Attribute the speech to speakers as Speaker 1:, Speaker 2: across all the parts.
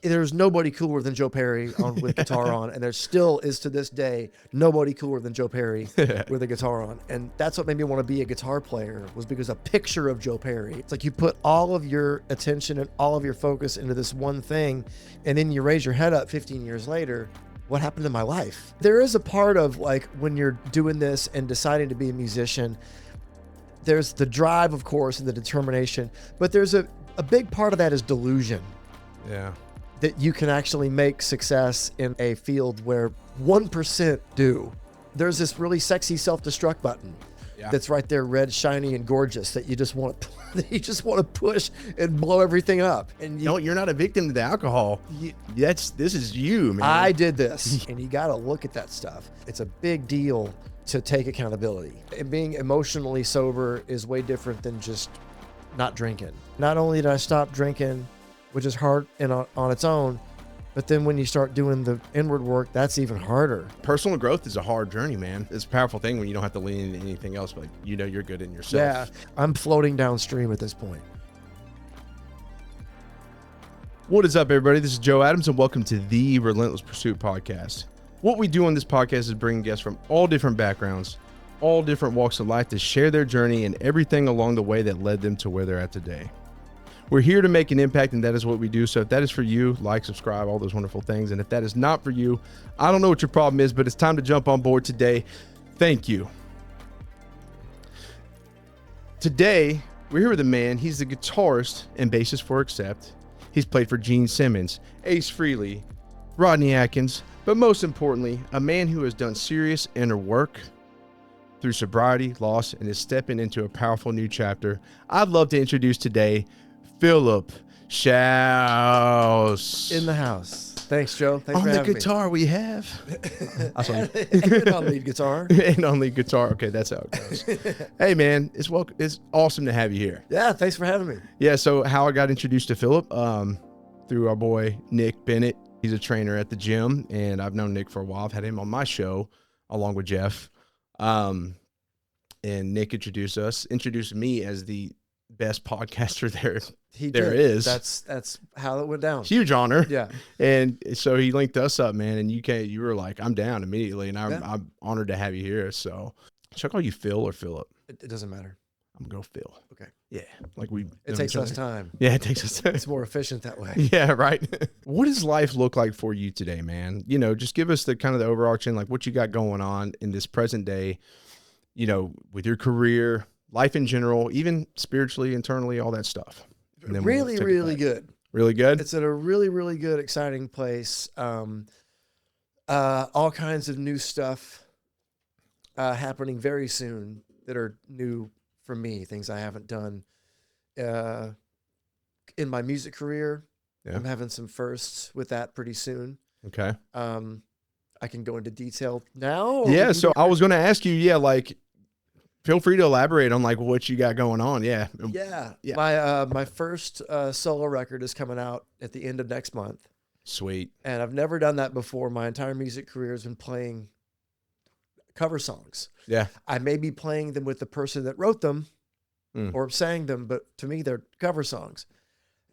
Speaker 1: There's nobody cooler than Joe Perry with guitar on, and there still is to this day nobody cooler than Joe Perry with a guitar on. And that's what made me want to be a guitar player, was because a picture of Joe Perry. It's like you put all of your attention and all of your focus into this one thing, and then you raise your head up 15 years later. What happened to my life? There is a part of like when you're doing this and deciding to be a musician, there's the drive, of course, and the determination, but there's a big part of that is delusion.
Speaker 2: Yeah.
Speaker 1: That you can actually make success in a field where 1% do. There's this really sexy self-destruct button that's right there, red, shiny, and gorgeous, that you just want to push and blow everything up. And
Speaker 2: you're not a victim to the alcohol. This is you, man.
Speaker 1: I did this, and you got to look at that stuff. It's a big deal to take accountability. And being emotionally sober is way different than just not drinking. Not only did I stop drinking, which is hard on its own, but then when you start doing the inward work, that's even harder.
Speaker 2: Personal growth is a hard journey, man. It's a powerful thing when you don't have to lean into anything else, but you're good in yourself.
Speaker 1: Yeah, I'm floating downstream at this point.
Speaker 2: What is up, everybody? This is Joe Adams, and welcome to the Relentless Pursuit Podcast. What we do on this podcast is bring guests from all different backgrounds, all different walks of life to share their journey and everything along the way that led them to where they're at today. We're here to make an impact, and that is what we do. So if that is for you, like, subscribe, all those wonderful things. And if that is not for you, I don't know what your problem is, but it's time to jump on board today. Thank you. Today, we're here with a man. He's the guitarist and bassist for Accept. He's played for Gene Simmons, Ace Frehley, Rodney Atkins, but most importantly, a man who has done serious inner work through sobriety, loss, and is stepping into a powerful new chapter. I'd love to introduce today Philip Shouse.
Speaker 1: In the house. Thanks, Joe. Thanks
Speaker 2: on
Speaker 1: for
Speaker 2: the
Speaker 1: having
Speaker 2: guitar
Speaker 1: me.
Speaker 2: We have.
Speaker 1: And on lead guitar.
Speaker 2: And on lead guitar. Okay, that's how it goes. Hey, man, it's awesome to have you here.
Speaker 1: Yeah, thanks for having me.
Speaker 2: Yeah, so how I got introduced to Philip, through our boy Nick Bennett. He's a trainer at the gym, and I've known Nick for a while. I've had him on my show along with Jeff. And Nick introduced me as the best podcaster there is.
Speaker 1: That's how it went down.
Speaker 2: Huge honor.
Speaker 1: Yeah.
Speaker 2: And so he linked us up, man, and you were like, I'm down immediately, and I'm honored to have you here. So should I call you Phil or Philip?
Speaker 1: It doesn't matter.
Speaker 2: I'm gonna go Phil.
Speaker 1: Okay.
Speaker 2: Yeah.
Speaker 1: It takes less time.
Speaker 2: Yeah, it takes us time.
Speaker 1: It's more efficient that way.
Speaker 2: Yeah, right. What does life look like for you today, man? Just give us the kind of the overarching, like what you got going on in this present day, with your career, life in general, even spiritually, internally, all that stuff.
Speaker 1: Really good.
Speaker 2: Really good?
Speaker 1: It's at a really, really good, exciting place. All kinds of new stuff happening very soon that are new for me, things I haven't done in my music career. Yeah. I'm having some firsts with that pretty soon.
Speaker 2: Okay.
Speaker 1: I can go into detail now.
Speaker 2: Yeah, so I was going to ask you, feel free to elaborate on like what you got going on. Yeah.
Speaker 1: My first solo record is coming out at the end of next month.
Speaker 2: Sweet.
Speaker 1: And I've never done that before. My entire music career has been playing cover songs.
Speaker 2: Yeah.
Speaker 1: I may be playing them with the person that wrote them or sang them, but to me they're cover songs.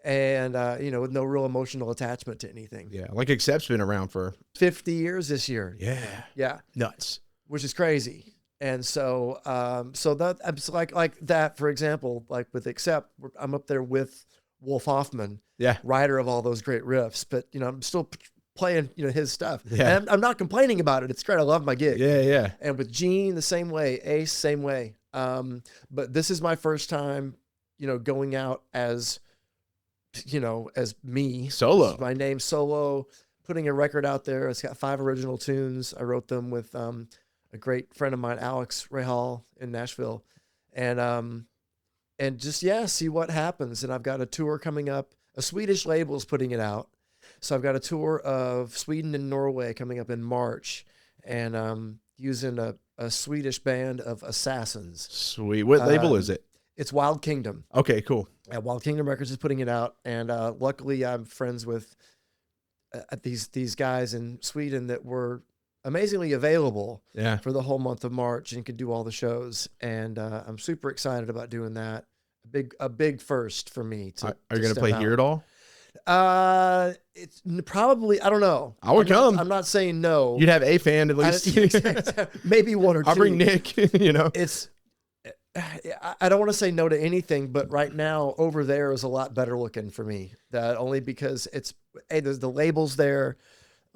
Speaker 1: And with no real emotional attachment to anything.
Speaker 2: Yeah. Like Accept's been around for
Speaker 1: 50 years this year.
Speaker 2: Yeah.
Speaker 1: Yeah.
Speaker 2: Nuts.
Speaker 1: Which is crazy. And so that it's like that, for example, like with Accept, I'm up there with Wolf Hoffman, writer of all those great riffs, but I'm still playing his stuff. Yeah. And I'm not complaining about it. It's great. I love my gig.
Speaker 2: Yeah, yeah.
Speaker 1: And with Gene the same way, Ace same way. But this is my first time, going out as me.
Speaker 2: Solo.
Speaker 1: This is my name, solo, putting a record out there. It's got 5 original tunes. I wrote them with a great friend of mine, Alex Frehley in Nashville, and just see what happens. And I've got a tour coming up. A Swedish label is putting it out, so I've got a tour of Sweden and Norway coming up in March, and using a Swedish band of assassins. Sweet.
Speaker 2: What label is it?
Speaker 1: It's Wild Kingdom.
Speaker 2: Okay, cool.
Speaker 1: Wild Kingdom Records is putting it out, and luckily I'm friends with these guys in Sweden that were amazingly available for the whole month of March and could do all the shows. And I'm super excited about doing that. A big first for me.
Speaker 2: Are you going to play here at all?
Speaker 1: It's probably, I don't know.
Speaker 2: I would come.
Speaker 1: I'm not saying no.
Speaker 2: You'd have a fan at least.
Speaker 1: Maybe one or two.
Speaker 2: I'll bring Nick,
Speaker 1: I don't want to say no to anything, but right now over there is a lot better looking for me. That only because there's the labels there.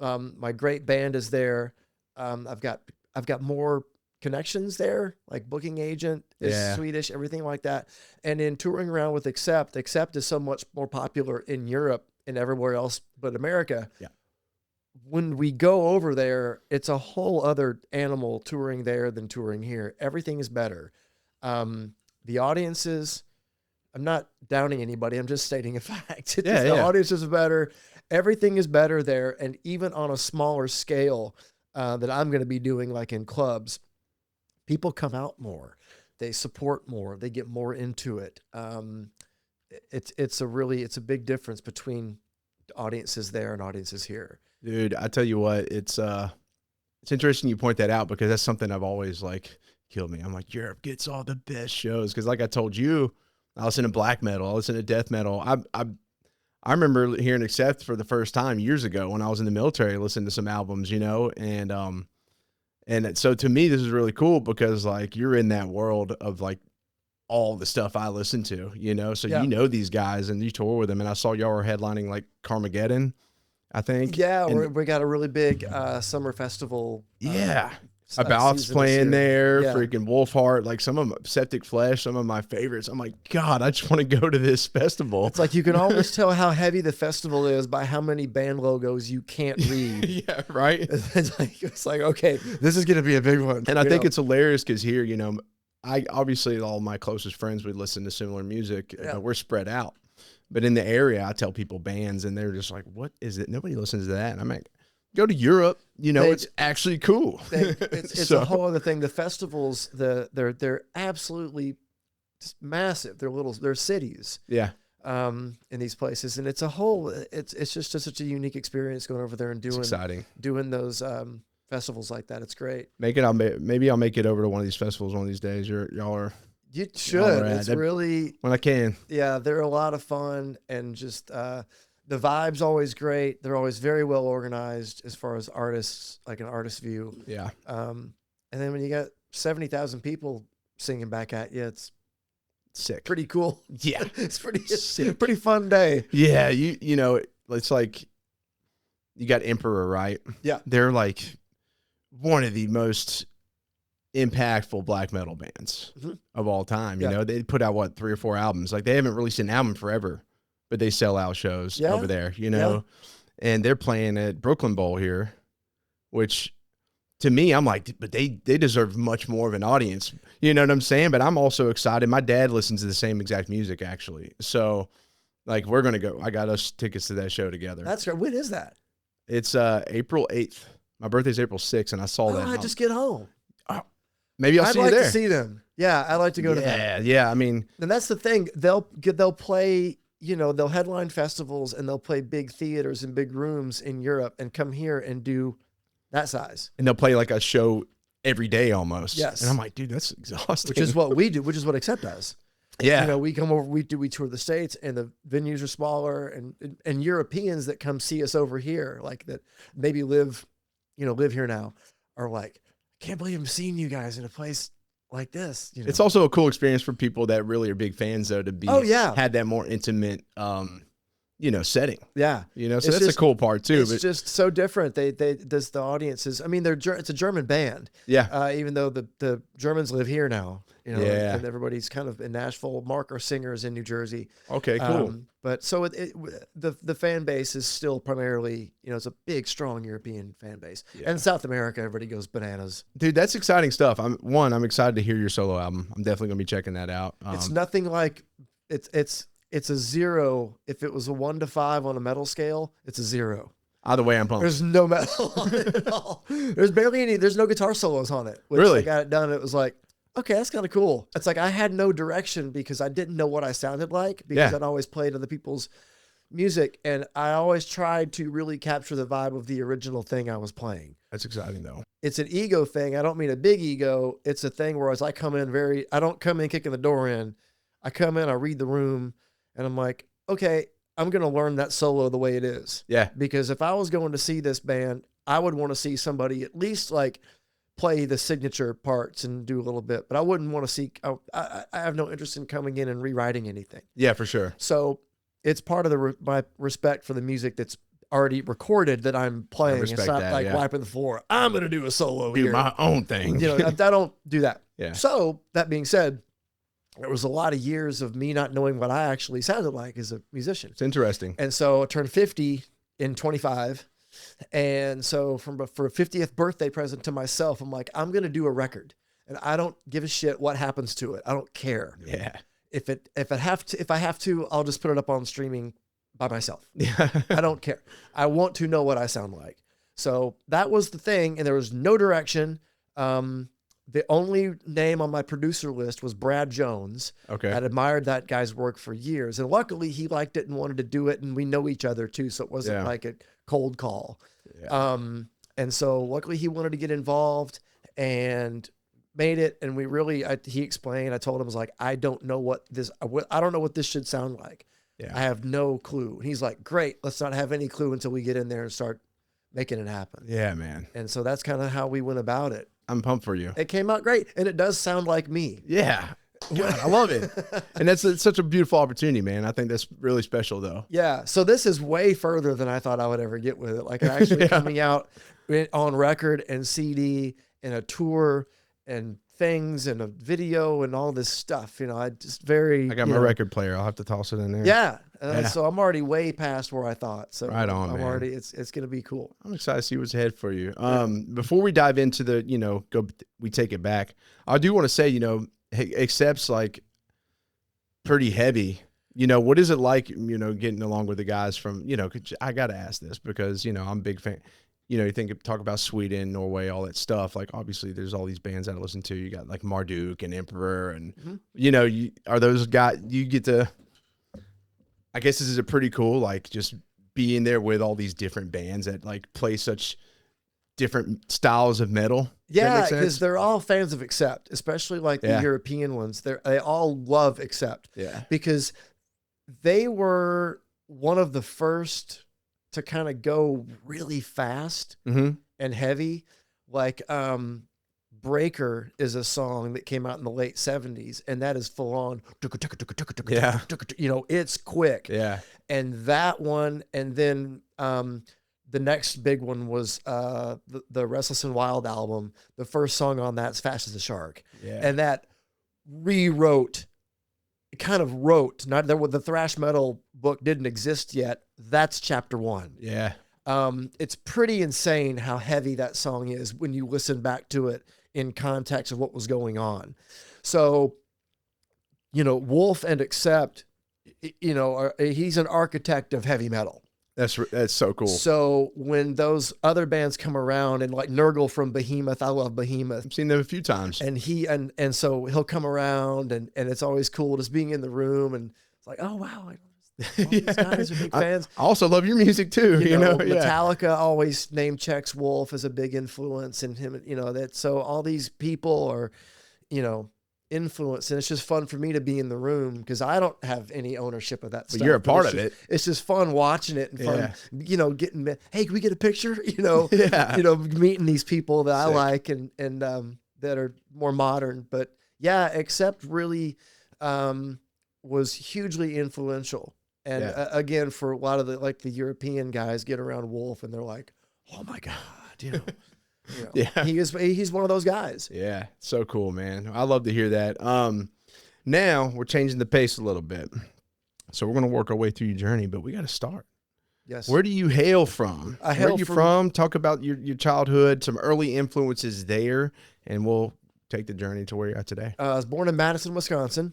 Speaker 1: My great band is there. I've got more connections there, like booking agent is Swedish, everything like that. And in touring around with Accept is so much more popular in Europe and everywhere else but America.
Speaker 2: Yeah.
Speaker 1: When we go over there, it's a whole other animal touring there than touring here. Everything is better. The audiences, I'm not downing anybody. I'm just stating a fact. The audiences are better. Everything is better there. And even on a smaller scale that I'm going to be doing, like in clubs, people come out more, they support more, they get more into it. It's a big difference between audiences there and audiences here.
Speaker 2: Dude, I tell you what, it's interesting you point that out, because that's something I've always killed me. I'm like, Europe gets all the best shows. Cause like I told you, I listen to black metal, I listen to death metal. I remember hearing Accept for the first time years ago when I was in the military, listening to some albums, and so to me, this is really cool because you're in that world of all the stuff I listen to, so these guys and you tour with them. And I saw y'all were headlining Carmageddon, I think.
Speaker 1: Yeah. We got a really big summer festival.
Speaker 2: About's playing there, freaking Wolfheart, some of them, Septic Flesh, some of my favorites. I'm like, God, I just want to go to this festival.
Speaker 1: It's like you can always tell how heavy the festival is by how many band logos you can't read.
Speaker 2: Yeah, right.
Speaker 1: It's like, okay, this is going to be a big one.
Speaker 2: And I think it's hilarious because here, I obviously all my closest friends would listen to similar music. We're spread out. But in the area, I tell people bands, and they're just like, what is it? Nobody listens to that. And I'm like, go to Europe, it's actually cool.
Speaker 1: It's a whole other thing. The festivals, they're absolutely massive. They're cities.
Speaker 2: Yeah.
Speaker 1: In these places, and it's just such a unique experience going over there and doing those festivals like that. It's great.
Speaker 2: Maybe I'll make it over to one of these festivals one of these days.
Speaker 1: You should. It's really
Speaker 2: when I can.
Speaker 1: Yeah, they're a lot of fun, and just the vibe's always great. They're always very well organized as far as artists, like an artist view.
Speaker 2: Yeah.
Speaker 1: And then when you got 70,000 people singing back at you, it's
Speaker 2: sick.
Speaker 1: Pretty cool.
Speaker 2: Yeah.
Speaker 1: It's a pretty fun day.
Speaker 2: Yeah. It's like you got Emperor, right?
Speaker 1: Yeah.
Speaker 2: They're one of the most impactful black metal bands of all time. They put out 3 or 4 albums. They haven't released an album forever, but they sell out shows over there, and they're playing at Brooklyn Bowl here, which to me, I'm like, but they deserve much more of an audience. You know what I'm saying? But I'm also excited. My dad listens to the same exact music, actually. So we're going to go. I got us tickets to that show together.
Speaker 1: That's great. When is that?
Speaker 2: It's April 8th. My birthday's April 6th, and I saw that.
Speaker 1: I just get home.
Speaker 2: Oh, maybe I'll see you there.
Speaker 1: I'd like to see them. Yeah, I'd like to go to them.
Speaker 2: Yeah. I mean,
Speaker 1: and that's the thing. They'll play, they'll headline festivals and they'll play big theaters and big rooms in Europe and come here and do that size.
Speaker 2: And they'll play a show every day almost.
Speaker 1: Yes.
Speaker 2: And I'm like, dude, that's exhausting.
Speaker 1: Which is what we do, which is what Accept does.
Speaker 2: Yeah.
Speaker 1: We come over, we tour the States, and the venues are smaller, and Europeans that come see us over here, that maybe live here now, are like, I can't believe I'm seeing you guys in a place like this.
Speaker 2: It's also a cool experience for people that really are big fans, though, to be had that more intimate setting.
Speaker 1: Yeah.
Speaker 2: So that's a cool part too.
Speaker 1: It's just so different. The audiences, I mean, it's a German band.
Speaker 2: Yeah.
Speaker 1: Even though the Germans live here now,
Speaker 2: yeah.
Speaker 1: And everybody's kind of in Nashville. Mark, our singer, is in New Jersey.
Speaker 2: Okay, cool.
Speaker 1: But so the fan base is still primarily, it's a big, strong European fan base. Yeah. And South America, everybody goes bananas.
Speaker 2: Dude, that's exciting stuff. I'm excited to hear your solo album. I'm definitely gonna be checking that out.
Speaker 1: It's nothing like it's a 0. If it was a 1 to 5 on a metal scale, it's a 0.
Speaker 2: Either way, I'm pumped.
Speaker 1: There's no metal on it at all. There's no guitar solos on it.
Speaker 2: Really?
Speaker 1: I got it done. It was like, okay, that's kind of cool. It's I had no direction because I didn't know what I sounded like, because I'd always played other people's music, and I always tried to really capture the vibe of the original thing I was playing.
Speaker 2: That's exciting, though.
Speaker 1: It's an ego thing. I don't mean a big ego. It's a thing where I come in I don't come in kicking the door in. I come in, I read the room, and I'm like, okay, I'm going to learn that solo the way it is.
Speaker 2: Yeah.
Speaker 1: Because if I was going to see this band, I would want to see somebody at least like play the signature parts and do a little bit, but I wouldn't want to see, I have no interest in coming in and rewriting anything.
Speaker 2: Yeah, for sure.
Speaker 1: So it's part of my respect for the music that's already recorded that I'm playing. It's not
Speaker 2: that,
Speaker 1: like wiping the floor. I'm going to do a solo
Speaker 2: do
Speaker 1: here.
Speaker 2: my own thing.
Speaker 1: You know, I don't do that.
Speaker 2: Yeah.
Speaker 1: So that being said, there was a lot of years of me not knowing what I actually sounded like as a musician.
Speaker 2: It's interesting.
Speaker 1: And so I turned 50 in 25. And so for a 50th birthday present to myself, I'm like, I'm going to do a record and I don't give a shit what happens to it. I don't care.
Speaker 2: Yeah.
Speaker 1: If I have to, I'll just put it up on streaming by myself.
Speaker 2: Yeah.
Speaker 1: I don't care. I want to know what I sound like. So that was the thing. And there was no direction. The only name on my producer list was Brad Jones.
Speaker 2: Okay.
Speaker 1: I'd admired that guy's work for years. And luckily he liked it and wanted to do it. And we know each other too. So it wasn't like a cold call.
Speaker 2: Yeah.
Speaker 1: And so luckily he wanted to get involved and made it. And we really, he explained, I told him, I was like, I don't know what this should sound like.
Speaker 2: Yeah.
Speaker 1: I have no clue. And he's like, great, let's not have any clue until we get in there and start making it happen.
Speaker 2: Yeah, man.
Speaker 1: And so that's kind of how we went about it.
Speaker 2: I'm pumped for you.
Speaker 1: It came out great. And it does sound like me.
Speaker 2: Yeah. God, I love it. And it's such a beautiful opportunity, man. I think that's really special though.
Speaker 1: Yeah. So this is way further than I thought I would ever get with it. Like actually coming out on record and CD and a tour and things and a video and all this stuff. You know, I got
Speaker 2: my record player. I'll have to toss it in there.
Speaker 1: Yeah. So I'm already way past where I thought. So
Speaker 2: right on, man.
Speaker 1: It's going to be cool.
Speaker 2: I'm excited to see what's ahead for you. Before we dive into the, we take it back. I do want to say, Accept's like pretty heavy. What is it like, getting along with the guys from, I got to ask this because, I'm a big fan. You talk about Sweden, Norway, all that stuff. Like, obviously, there's all these bands that I listen to. You got like Marduk and Emperor, and are those guys you get to? I guess this is a pretty cool, like, just being there with all these different bands that like play such different styles of metal.
Speaker 1: Yeah, because they're all fans of Accept, especially like the European ones. They all love Accept. Yeah, because they were one of the first to kind of go really fast and heavy. Like Breaker is a song that came out in the late 70s, and that is full on.
Speaker 2: Yeah.
Speaker 1: It's quick.
Speaker 2: Yeah.
Speaker 1: And that one, and then the next big one was the Restless and Wild album. The first song on that's Fast as a Shark.
Speaker 2: Yeah.
Speaker 1: And that the thrash metal book didn't exist yet. That's chapter 1.
Speaker 2: Yeah.
Speaker 1: It's pretty insane how heavy that song is when you listen back to it in context of what was going on. So, Wolf and Accept, he's an architect of heavy metal.
Speaker 2: That's so cool.
Speaker 1: So when those other bands come around, and like Nurgle from Behemoth, I love Behemoth.
Speaker 2: I've seen them a few times.
Speaker 1: And so he'll come around, and it's always cool just being in the room, and it's like, oh wow, these guys are big fans.
Speaker 2: I also love your music too.
Speaker 1: Metallica always name checks Wolf as a big influence, and him. So all these people are, influence, and it's just fun for me to be in the room because I don't have any ownership of that stuff.
Speaker 2: But you're a part of it.
Speaker 1: It's just fun watching it and fun, getting, hey, can we get a picture? Meeting these people that I like and that are more modern. But yeah, Accept really was hugely influential. And again, for a lot of the European guys get around Wolf and they're like, oh my God, he's one of those guys.
Speaker 2: Yeah. So cool, man. I love to hear that. Now we're changing the pace a little bit. So we're going to work our way through your journey, but we got to start.
Speaker 1: Yes.
Speaker 2: Where do you hail from? Where are you from? Talk about your childhood, some early influences there, and we'll take the journey to where you're at today.
Speaker 1: I was born in Madison, Wisconsin.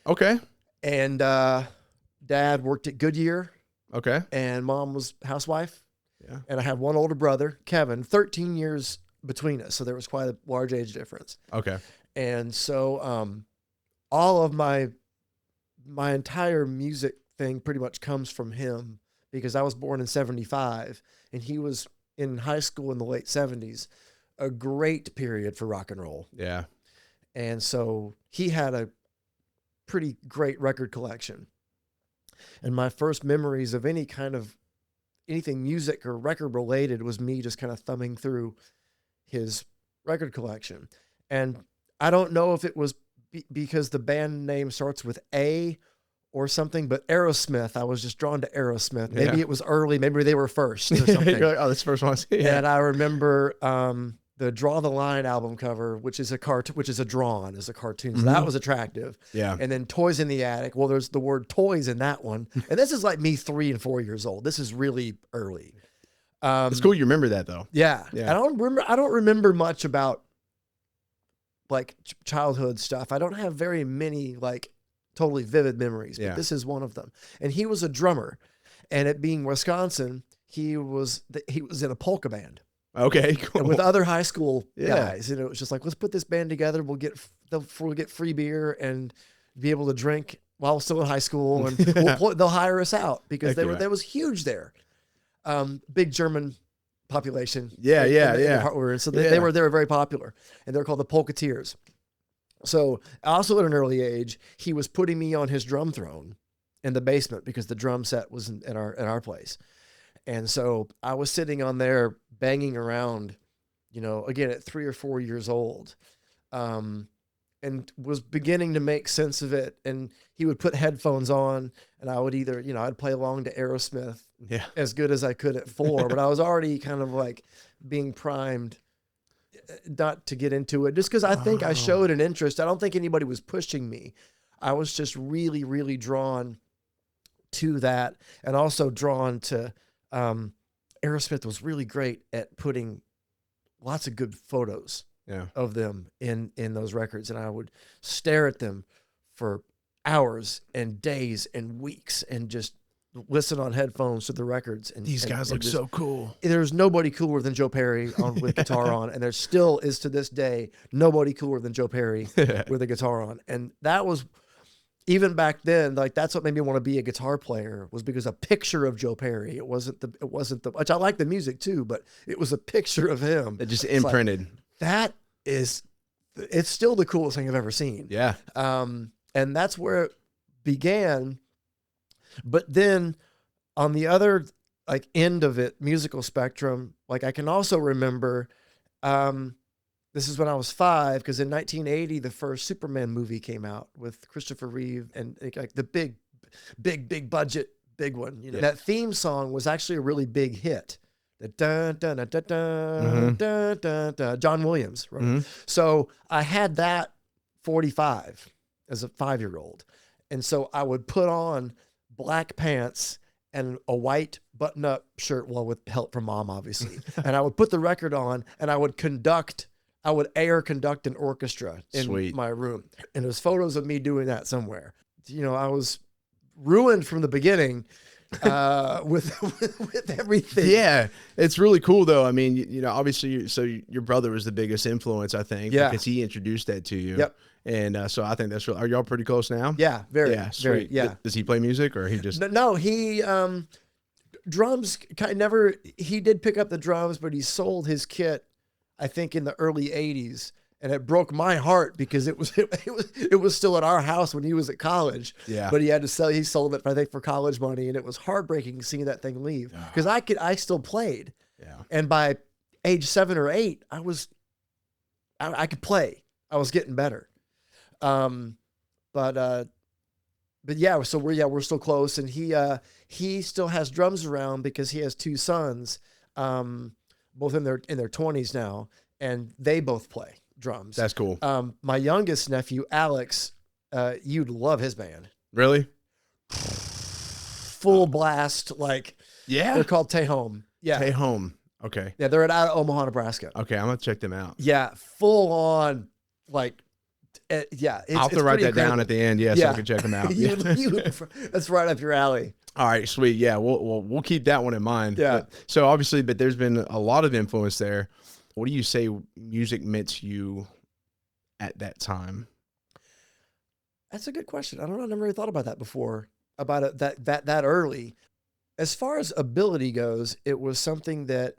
Speaker 2: Okay.
Speaker 1: And Dad worked at Goodyear.
Speaker 2: Okay.
Speaker 1: And Mom was housewife.
Speaker 2: Yeah.
Speaker 1: And I have one older brother, Kevin, 13 years between us. So there was quite a large age difference.
Speaker 2: Okay.
Speaker 1: And so all of my entire music thing pretty much comes from him because I was born in 75 and he was in high school in the late 70s, a great period for rock and roll.
Speaker 2: Yeah.
Speaker 1: And so he had a pretty great record collection. And my first memories of anything music or record related was me just kind of thumbing through his record collection. And I don't know if it was because the band name starts with A or something, but Aerosmith, I was just drawn to Aerosmith. Maybe it was early, maybe they were first or something.
Speaker 2: You're like, oh, that's the first one I see. Yeah.
Speaker 1: And I remember the Draw the Line album cover, which is a cartoon, which is a drawn as a cartoon. So that was attractive.
Speaker 2: Yeah.
Speaker 1: And then Toys in the Attic. Well, there's the word toys in that one. And this is like me 3 and 4 years old. This is really early.
Speaker 2: It's cool you remember that though.
Speaker 1: Yeah.
Speaker 2: Yeah.
Speaker 1: I don't remember much about like childhood stuff. I don't have very many like totally vivid memories, but this is one of them. And he was a drummer, and it being Wisconsin, he was in a polka band.
Speaker 2: Okay, cool.
Speaker 1: And with other high school guys, and it was just like, let's put this band together. We'll get free beer and be able to drink while still in high school, and they'll hire us out because that was huge there. Big German population. So they were very popular, and they're called the Polketeers. So also at an early age, he was putting me on his drum throne in the basement because the drum set was in our place. And so I was sitting on there banging around, again at 3 or 4 years old, and was beginning to make sense of it. And he would put headphones on, and I would either, I'd play along to Aerosmith as good as I could at 4, but I was already kind of like being primed not to get into it just because I think I showed an interest. I don't think anybody was pushing me. I was just really, really drawn to that, and also drawn to Aerosmith was really great at putting lots of good photos of them in those records. And I would stare at them for hours and days and weeks and just listen on headphones to the records. And
Speaker 2: these guys look so cool.
Speaker 1: There's nobody cooler than Joe Perry with guitar on. And there still is to this day, nobody cooler than Joe Perry with a guitar on. And that was, even back then, like that's what made me want to be a guitar player, was because a picture of Joe Perry. It wasn't the, which I like the music too, but it was a picture of him.
Speaker 2: It just imprinted.
Speaker 1: Like, it's still the coolest thing I've ever seen.
Speaker 2: Yeah.
Speaker 1: And that's where it began. But then on the other like end of it, musical spectrum, like I can also remember, this is when I was 5, because in 1980, the first Superman movie came out with Christopher Reeve, and like the big budget, big one. That theme song was actually a really big hit. The dun dun dun dun dun dun dun dun. John Williams wrote it. So I had that 45 as a 5-year-old, and so I would put on black pants and a white button-up shirt, well, with help from mom, obviously, and I would put the record on, and I would air conduct an orchestra in my room. And there's photos of me doing that somewhere. I was ruined from the beginning with everything.
Speaker 2: Yeah. It's really cool though. I mean, obviously, so your brother was the biggest influence, I think, because he introduced that to you. Yep. And so I think that's really, are y'all pretty close now?
Speaker 1: Yeah, very.
Speaker 2: Yeah, sweet. Yeah. Does he play music, or he just?
Speaker 1: No, he, drums he did pick up the drums, but he sold his kit, I think, in the early 80s, and it broke my heart because it was still at our house when he was at college. Yeah. But he sold it, I think, for college money, and it was heartbreaking seeing that thing leave, because I still played. Yeah. And by age 7 or 8, I could play. I was getting better. But yeah, so we're still close, and he still has drums around because he has 2 sons, both in their 20s now, and they both play drums.
Speaker 2: That's cool.
Speaker 1: My youngest nephew, Alex, you'd love his band.
Speaker 2: Really?
Speaker 1: Full blast, like, they're called Tehome. Yeah.
Speaker 2: Tehome. Okay.
Speaker 1: Yeah, they're out of Omaha, Nebraska.
Speaker 2: Okay, I'm gonna check them out.
Speaker 1: Yeah, full on, like, I'll
Speaker 2: have to write that down at the end, so I can check them out.
Speaker 1: That's right up your alley.
Speaker 2: All right, sweet. Yeah, we'll keep that one in mind.
Speaker 1: Yeah.
Speaker 2: But there's been a lot of influence there. What do you say music meant to you at that time?
Speaker 1: That's a good question. I don't know. I never really thought about that before, about it that early. As far as ability goes, it was something that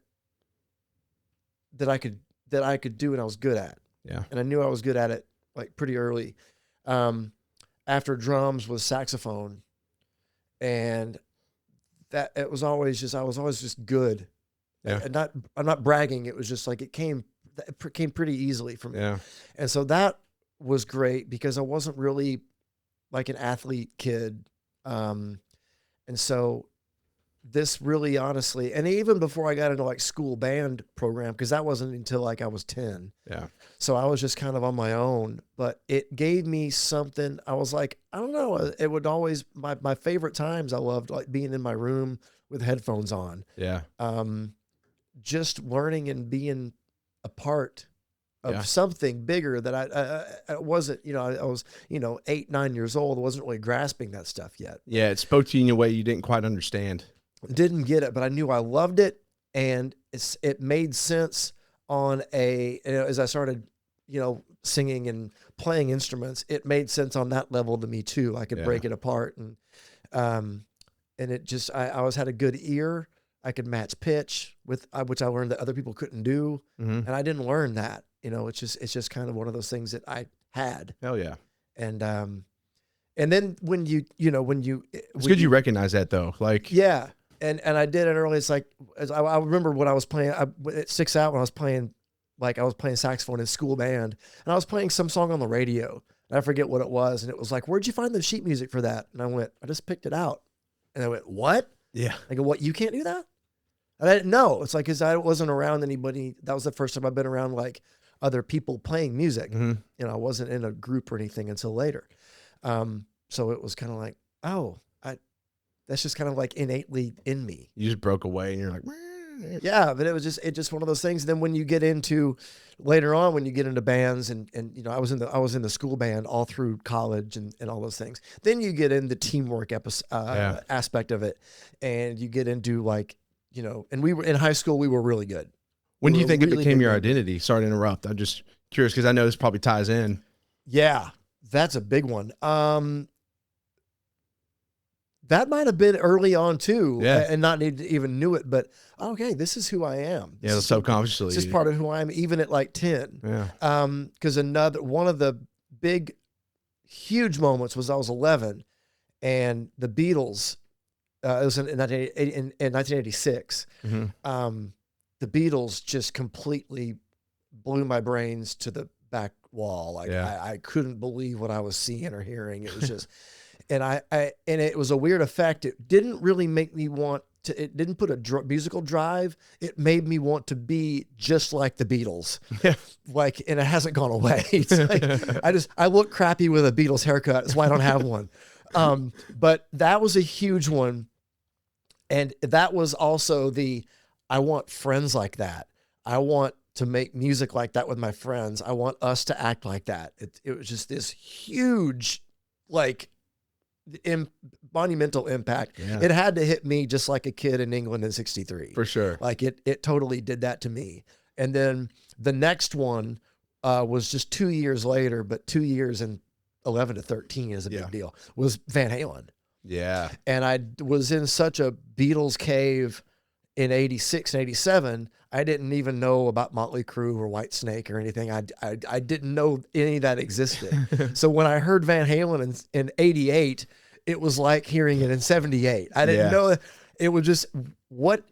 Speaker 1: I could do and I was good at.
Speaker 2: Yeah.
Speaker 1: And I knew I was good at it like pretty early. After drums was saxophone. And that it was always just, I was always just good.
Speaker 2: Yeah.
Speaker 1: And I'm not bragging. It was just like, it came pretty easily for me.
Speaker 2: Yeah.
Speaker 1: And so that was great because I wasn't really like an athlete kid. And so this really honestly, and even before I got into like school band program, because that wasn't until like I was 10.
Speaker 2: Yeah.
Speaker 1: So I was just kind of on my own, but it gave me something. I was like, I don't know. It would always, my favorite times, I loved like being in my room with headphones on.
Speaker 2: Yeah.
Speaker 1: Just learning and being a part of something bigger that I wasn't, I was, 8, 9 years old. I wasn't really grasping that stuff yet.
Speaker 2: Yeah. It spoke to you in a way you didn't quite understand.
Speaker 1: Didn't get it, but I knew I loved it. And it made sense on as I started, singing and playing instruments, it made sense on that level to me too. I could break it apart. And it just, I always had a good ear. I could match pitch with, which I learned that other people couldn't do.
Speaker 2: Mm-hmm.
Speaker 1: And I didn't learn that, it's just kind of one of those things that I had.
Speaker 2: Hell yeah.
Speaker 1: And then when
Speaker 2: it's good you recognize that though. Like,
Speaker 1: yeah. And I did it early. It's like, I remember when I was playing, it sticks out when I was playing saxophone in school band, and I was playing some song on the radio, and I forget what it was. And it was like, where'd you find the sheet music for that? And I went, I just picked it out. And I went, what? Yeah. I go, what? You can't do that? And I didn't know. It's like, cause I wasn't around anybody. That was the first time I've been around like other people playing music. Mm-hmm. I wasn't in a group or anything until later. So it was kind of like, oh, that's just kind of like innately in me.
Speaker 2: You just broke away and you're like,
Speaker 1: yeah, but it was just one of those things. And then when you get into later on, when you get into bands and I was in the school band all through college and all those things, then you get in the teamwork aspect of it. And you get into like, and we were in high school, we were really good.
Speaker 2: When do you think it became your identity? Sorry to interrupt. I'm just curious because I know this probably ties in.
Speaker 1: Yeah, that's a big one. That might have been early on too, and not even knew it, but okay, this is who I am.
Speaker 2: Yeah, subconsciously.
Speaker 1: This is part of who I am, even at like 10.
Speaker 2: Yeah.
Speaker 1: Because one of the big, huge moments was I was 11, and the Beatles, it was in 1986. Mm-hmm. The Beatles just completely blew my brains to the back wall. Like I couldn't believe what I was seeing or hearing. It was just. And and it was a weird effect. It didn't really make me want to, it didn't put a musical drive. It made me want to be just like the Beatles. Yeah. Like, and it hasn't gone away. It's like, I look crappy with a Beatles haircut. That's why I don't have one. But that was a huge one. And that was also I want friends like that. I want to make music like that with my friends. I want us to act like that. It was just this huge, like, monumental impact. Yeah. It had to hit me just like a kid in England in '63.
Speaker 2: For sure.
Speaker 1: Like it totally did that to me. And then the next one was just 2 years later, but 2 years and 11 to 13 is a big deal, was Van Halen.
Speaker 2: Yeah. And
Speaker 1: I was in such a Beatles cave in 86 and 87. I didn't even know about Motley Crue or Whitesnake or anything. I didn't know any of that existed. So when I heard Van Halen in 88, it was like hearing it in 78. I didn't know. It was just, what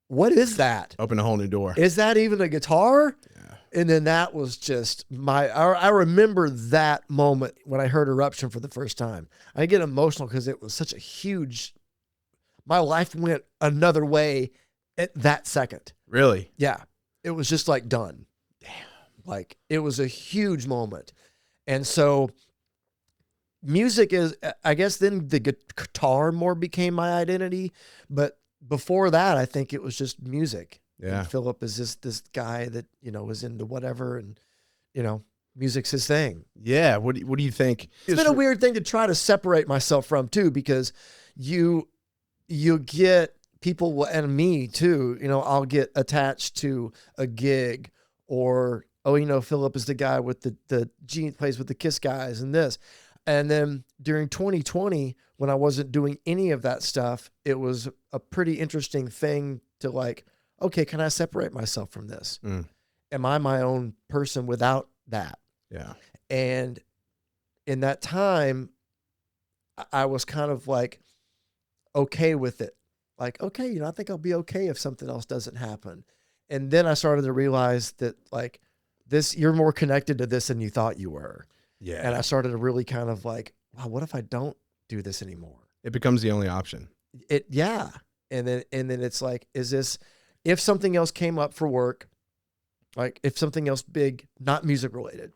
Speaker 1: is that?
Speaker 2: Open a whole new door.
Speaker 1: Is that even a guitar?
Speaker 2: Yeah.
Speaker 1: And then that was just I remember that moment when I heard Eruption for the first time. I get emotional because it was such a huge, my life went another way at that second.
Speaker 2: Really?
Speaker 1: Yeah. It was just like done.
Speaker 2: Damn.
Speaker 1: Like it was a huge moment. And so music is, I guess then the guitar more became my identity. But before that, I think it was just music.
Speaker 2: Yeah.
Speaker 1: And Philip is this guy that, was into whatever, and, music's his thing.
Speaker 2: Yeah. What do you think?
Speaker 1: It's been a weird thing to try to separate myself from too, because you get people, and me too, I'll get attached to a gig, or, Philip is the guy with the Gene plays with the Kiss guys and this. And then during 2020, when I wasn't doing any of that stuff, it was a pretty interesting thing to like, okay, can I separate myself from this? Am I my own person without that?
Speaker 2: Yeah.
Speaker 1: And in that time, I was kind of like, okay with it. Like, okay, you know, I think I'll be okay if something else doesn't happen. And then I started to realize that like this, you're more connected to this than you thought you were.
Speaker 2: Yeah.
Speaker 1: And I started to really kind of like, wow, what if I don't do this anymore?
Speaker 2: It becomes the only option.
Speaker 1: Yeah. And then it's like, is this, if something else came up for work, like if something else big, not music related,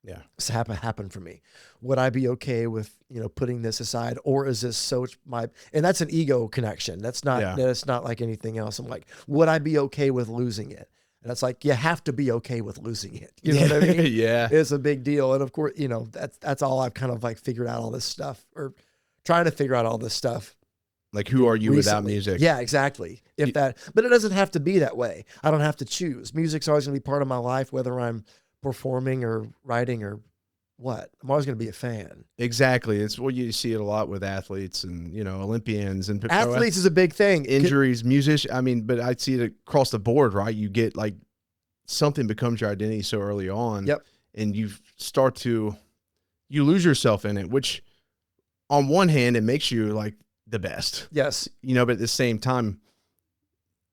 Speaker 2: yeah,
Speaker 1: happened for me, would I be okay with, you know, putting this aside? Or is this and that's an ego connection. That's not like anything else. I'm like, would I be okay with losing it? And it's like, you have to be okay with losing it. You know what I mean?
Speaker 2: Yeah.
Speaker 1: It's a big deal. And of course, you know, that's all I've kind of like figured out all this stuff, or trying to figure out all this stuff.
Speaker 2: Like, who are you
Speaker 1: recently.
Speaker 2: without music?
Speaker 1: Yeah, exactly. But it doesn't have to be that way. I don't have to choose. Music's always going to be part of my life, whether I'm performing or writing or what. I'm always going to be a fan.
Speaker 2: Exactly. It's what you see it a lot with athletes and, you know, Olympians and
Speaker 1: athletes is a big thing.
Speaker 2: Injuries, musicians. I mean, but I see it across the board, right? You get like something becomes your identity so early on.
Speaker 1: Yep.
Speaker 2: And you lose yourself in it, which on one hand, it makes you like the best.
Speaker 1: Yes.
Speaker 2: You know, but at the same time,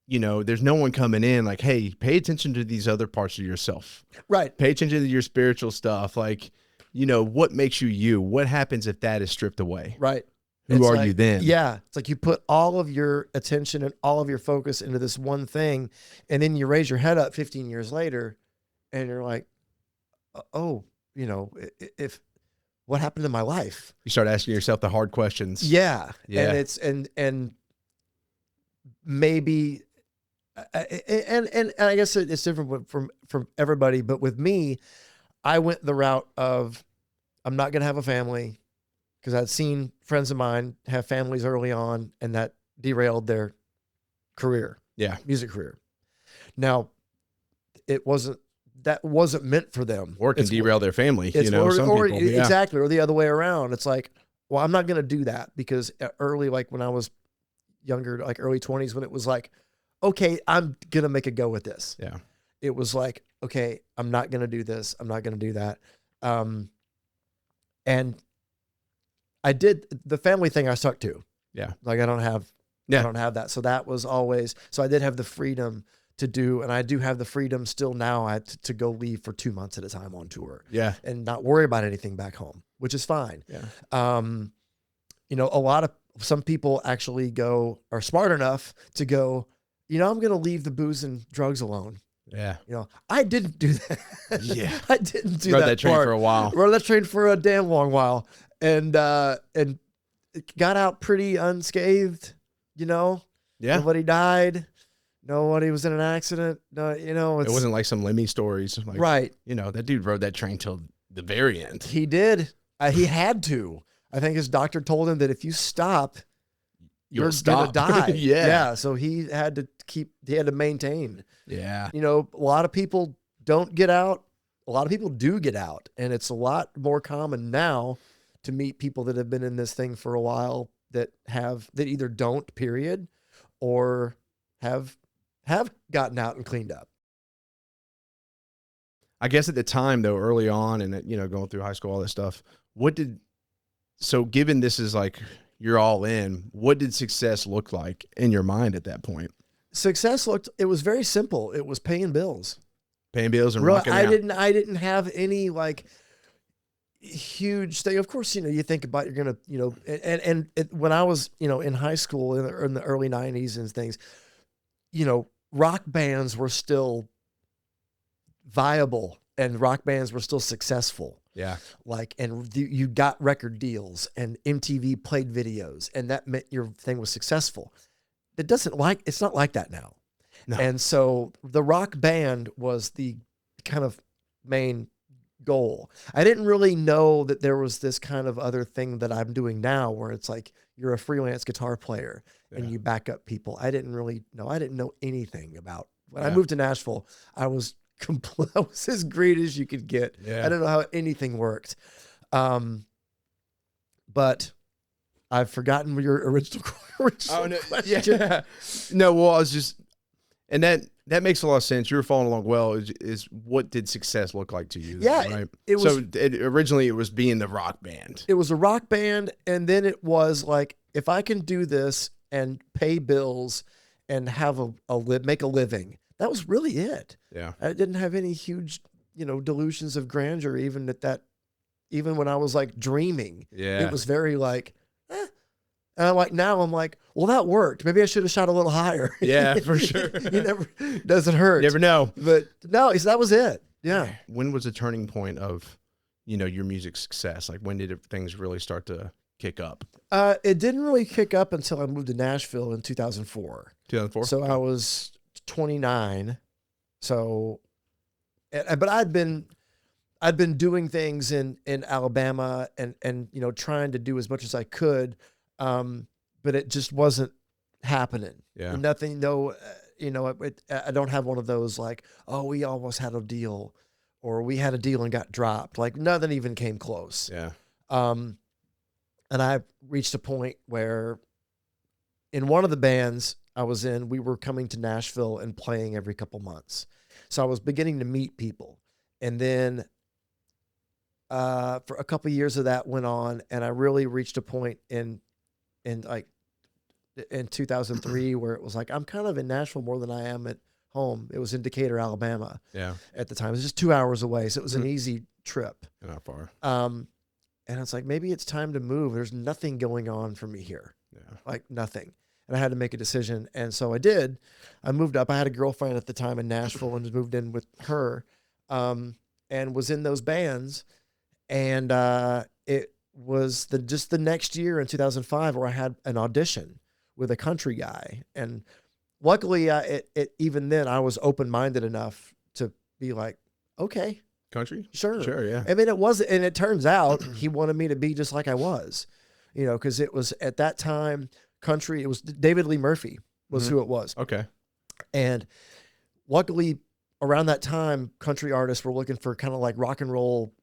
Speaker 2: you know, there's no one coming in like, hey, pay attention to these other parts of yourself.
Speaker 1: Right.
Speaker 2: Pay attention to your spiritual stuff. Like, you know, what makes you you? What happens if that is stripped away?
Speaker 1: Right.
Speaker 2: Who are you then?
Speaker 1: Yeah. It's like you put all of your attention and all of your focus into this one thing, and then you raise your head up 15 years later and you're like, oh, you know, what happened to my life? You
Speaker 2: start asking yourself the hard questions.
Speaker 1: Yeah.
Speaker 2: Yeah.
Speaker 1: And it's, and maybe, and I guess it's different from everybody, but with me, I went the route of, I'm not going to have a family, because I'd seen friends of mine have families early on, and that derailed their career.
Speaker 2: Yeah.
Speaker 1: Music career. Now, that wasn't meant for them.
Speaker 2: Or it can derail their family, you know,
Speaker 1: Exactly. Or the other way around. It's like, well, I'm not going to do that, because early, like when I was younger, like early 20s, when it was like, okay, I'm going to make a go with this.
Speaker 2: Yeah.
Speaker 1: It was like, okay, I'm not going to do this. I'm not going to do that. And I did the family thing. I stuck to.
Speaker 2: Yeah.
Speaker 1: Like I don't have that. So that was always, so I did have the freedom to do, and I do have the freedom still now to go leave for 2 months at a time on tour.
Speaker 2: Yeah.
Speaker 1: And not worry about anything back home, which is fine.
Speaker 2: Yeah.
Speaker 1: You know, some people actually are smart enough to go, you know, I'm going to leave the booze and drugs alone.
Speaker 2: Yeah.
Speaker 1: You know, I didn't do that.
Speaker 2: Yeah.
Speaker 1: I didn't do
Speaker 2: Rode
Speaker 1: that
Speaker 2: train for a while.
Speaker 1: Rode that train for a damn long while. And got out pretty unscathed, you know?
Speaker 2: Yeah.
Speaker 1: Nobody died. Nobody was in an accident. No, you know,
Speaker 2: it wasn't like some Lemmy stories. Like,
Speaker 1: right.
Speaker 2: You know, that dude rode that train till the very end.
Speaker 1: He did. He had to. I think his doctor told him that if you stop, you're going to die.
Speaker 2: Yeah.
Speaker 1: Yeah. So he had to maintain.
Speaker 2: Yeah.
Speaker 1: You know, a lot of people don't get out. A lot of people do get out. And it's a lot more common now to meet people that have been in this thing for a while that either don't, period, or have gotten out and cleaned up.
Speaker 2: I guess at the time though, early on and, you know, going through high school, all this stuff, so given this is like, you're all in, what did success look like in your mind at that point?
Speaker 1: It was very simple. It was paying bills.
Speaker 2: Paying bills and rocking out.
Speaker 1: I didn't have any like huge thing. Of course, you know, you think about, you're going to, you know, and when I was, you know, in high school in the early 90s and things, you know, rock bands were still viable and rock bands were still successful.
Speaker 2: Yeah.
Speaker 1: Like, and you got record deals and MTV played videos, and that meant your thing was successful. It's not like that now.
Speaker 2: No.
Speaker 1: And so the rock band was the kind of main goal. I didn't really know that there was this kind of other thing that I'm doing now where it's like you're a freelance guitar player and you back up people. I didn't know anything about. When I moved to Nashville, I was as green as you could get.
Speaker 2: Yeah.
Speaker 1: I don't know how anything worked. But I've forgotten your original question.
Speaker 2: Yeah. No, well, I was just, and that makes a lot of sense. You were following along well. Is what did success look like to you?
Speaker 1: Yeah.
Speaker 2: Right?
Speaker 1: Originally
Speaker 2: it was being the rock band.
Speaker 1: It was a rock band. And then it was like, if I can do this and pay bills and have make a living, that was really it.
Speaker 2: Yeah.
Speaker 1: I didn't have any huge, delusions of grandeur, even even when I was like dreaming.
Speaker 2: Yeah.
Speaker 1: It was very like, And now I'm like, well, that worked. Maybe I should have shot a little higher.
Speaker 2: Yeah, for sure.
Speaker 1: Doesn't hurt.
Speaker 2: Never know.
Speaker 1: But no, that was it. Yeah.
Speaker 2: When was the turning point of, your music success? Like, when did things really start to kick up?
Speaker 1: It didn't really kick up until I moved to Nashville in 2004.
Speaker 2: 2004?
Speaker 1: So I was 29. So, but I'd been doing things in Alabama and trying to do as much as I could. But it just wasn't happening.
Speaker 2: Yeah.
Speaker 1: Nothing, I don't have one of those like, oh, we almost had a deal or we had a deal and got dropped. Like nothing even came close.
Speaker 2: Yeah.
Speaker 1: And I reached a point where in one of the bands I was in, we were coming to Nashville and playing every couple months. So I was beginning to meet people. And then for a couple of years of that went on, and I really reached a point in 2003 where it was like, I'm kind of in Nashville more than I am at home. It was in Decatur, Alabama.
Speaker 2: Yeah.
Speaker 1: At the time. It was just 2 hours away. So it was an easy trip.
Speaker 2: Not far.
Speaker 1: And it's like, maybe it's time to move. There's nothing going on for me here.
Speaker 2: Yeah.
Speaker 1: Like nothing. And I had to make a decision. And so I did. I moved up. I had a girlfriend at the time in Nashville and moved in with her, and was in those bands. And it was just the next year in 2005 where I had an audition with a country guy. And luckily, even then, I was open-minded enough to be like, okay.
Speaker 2: Country?
Speaker 1: Sure,
Speaker 2: yeah.
Speaker 1: I mean, it wasn't, and it turns out he wanted me to be just like I was, because it was at that time, country, it was David Lee Murphy was who it was.
Speaker 2: Okay.
Speaker 1: And luckily, around that time, country artists were looking for kind of like rock and roll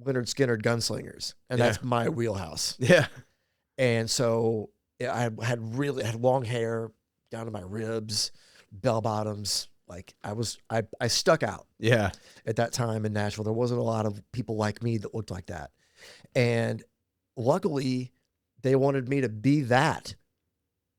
Speaker 1: Leonard Skinner gunslingers, and that's my wheelhouse.
Speaker 2: Yeah.
Speaker 1: And so I had long hair down to my ribs, bell bottoms. Like I stuck out.
Speaker 2: Yeah.
Speaker 1: At that time in Nashville, there wasn't a lot of people like me that looked like that. And luckily they wanted me to be that.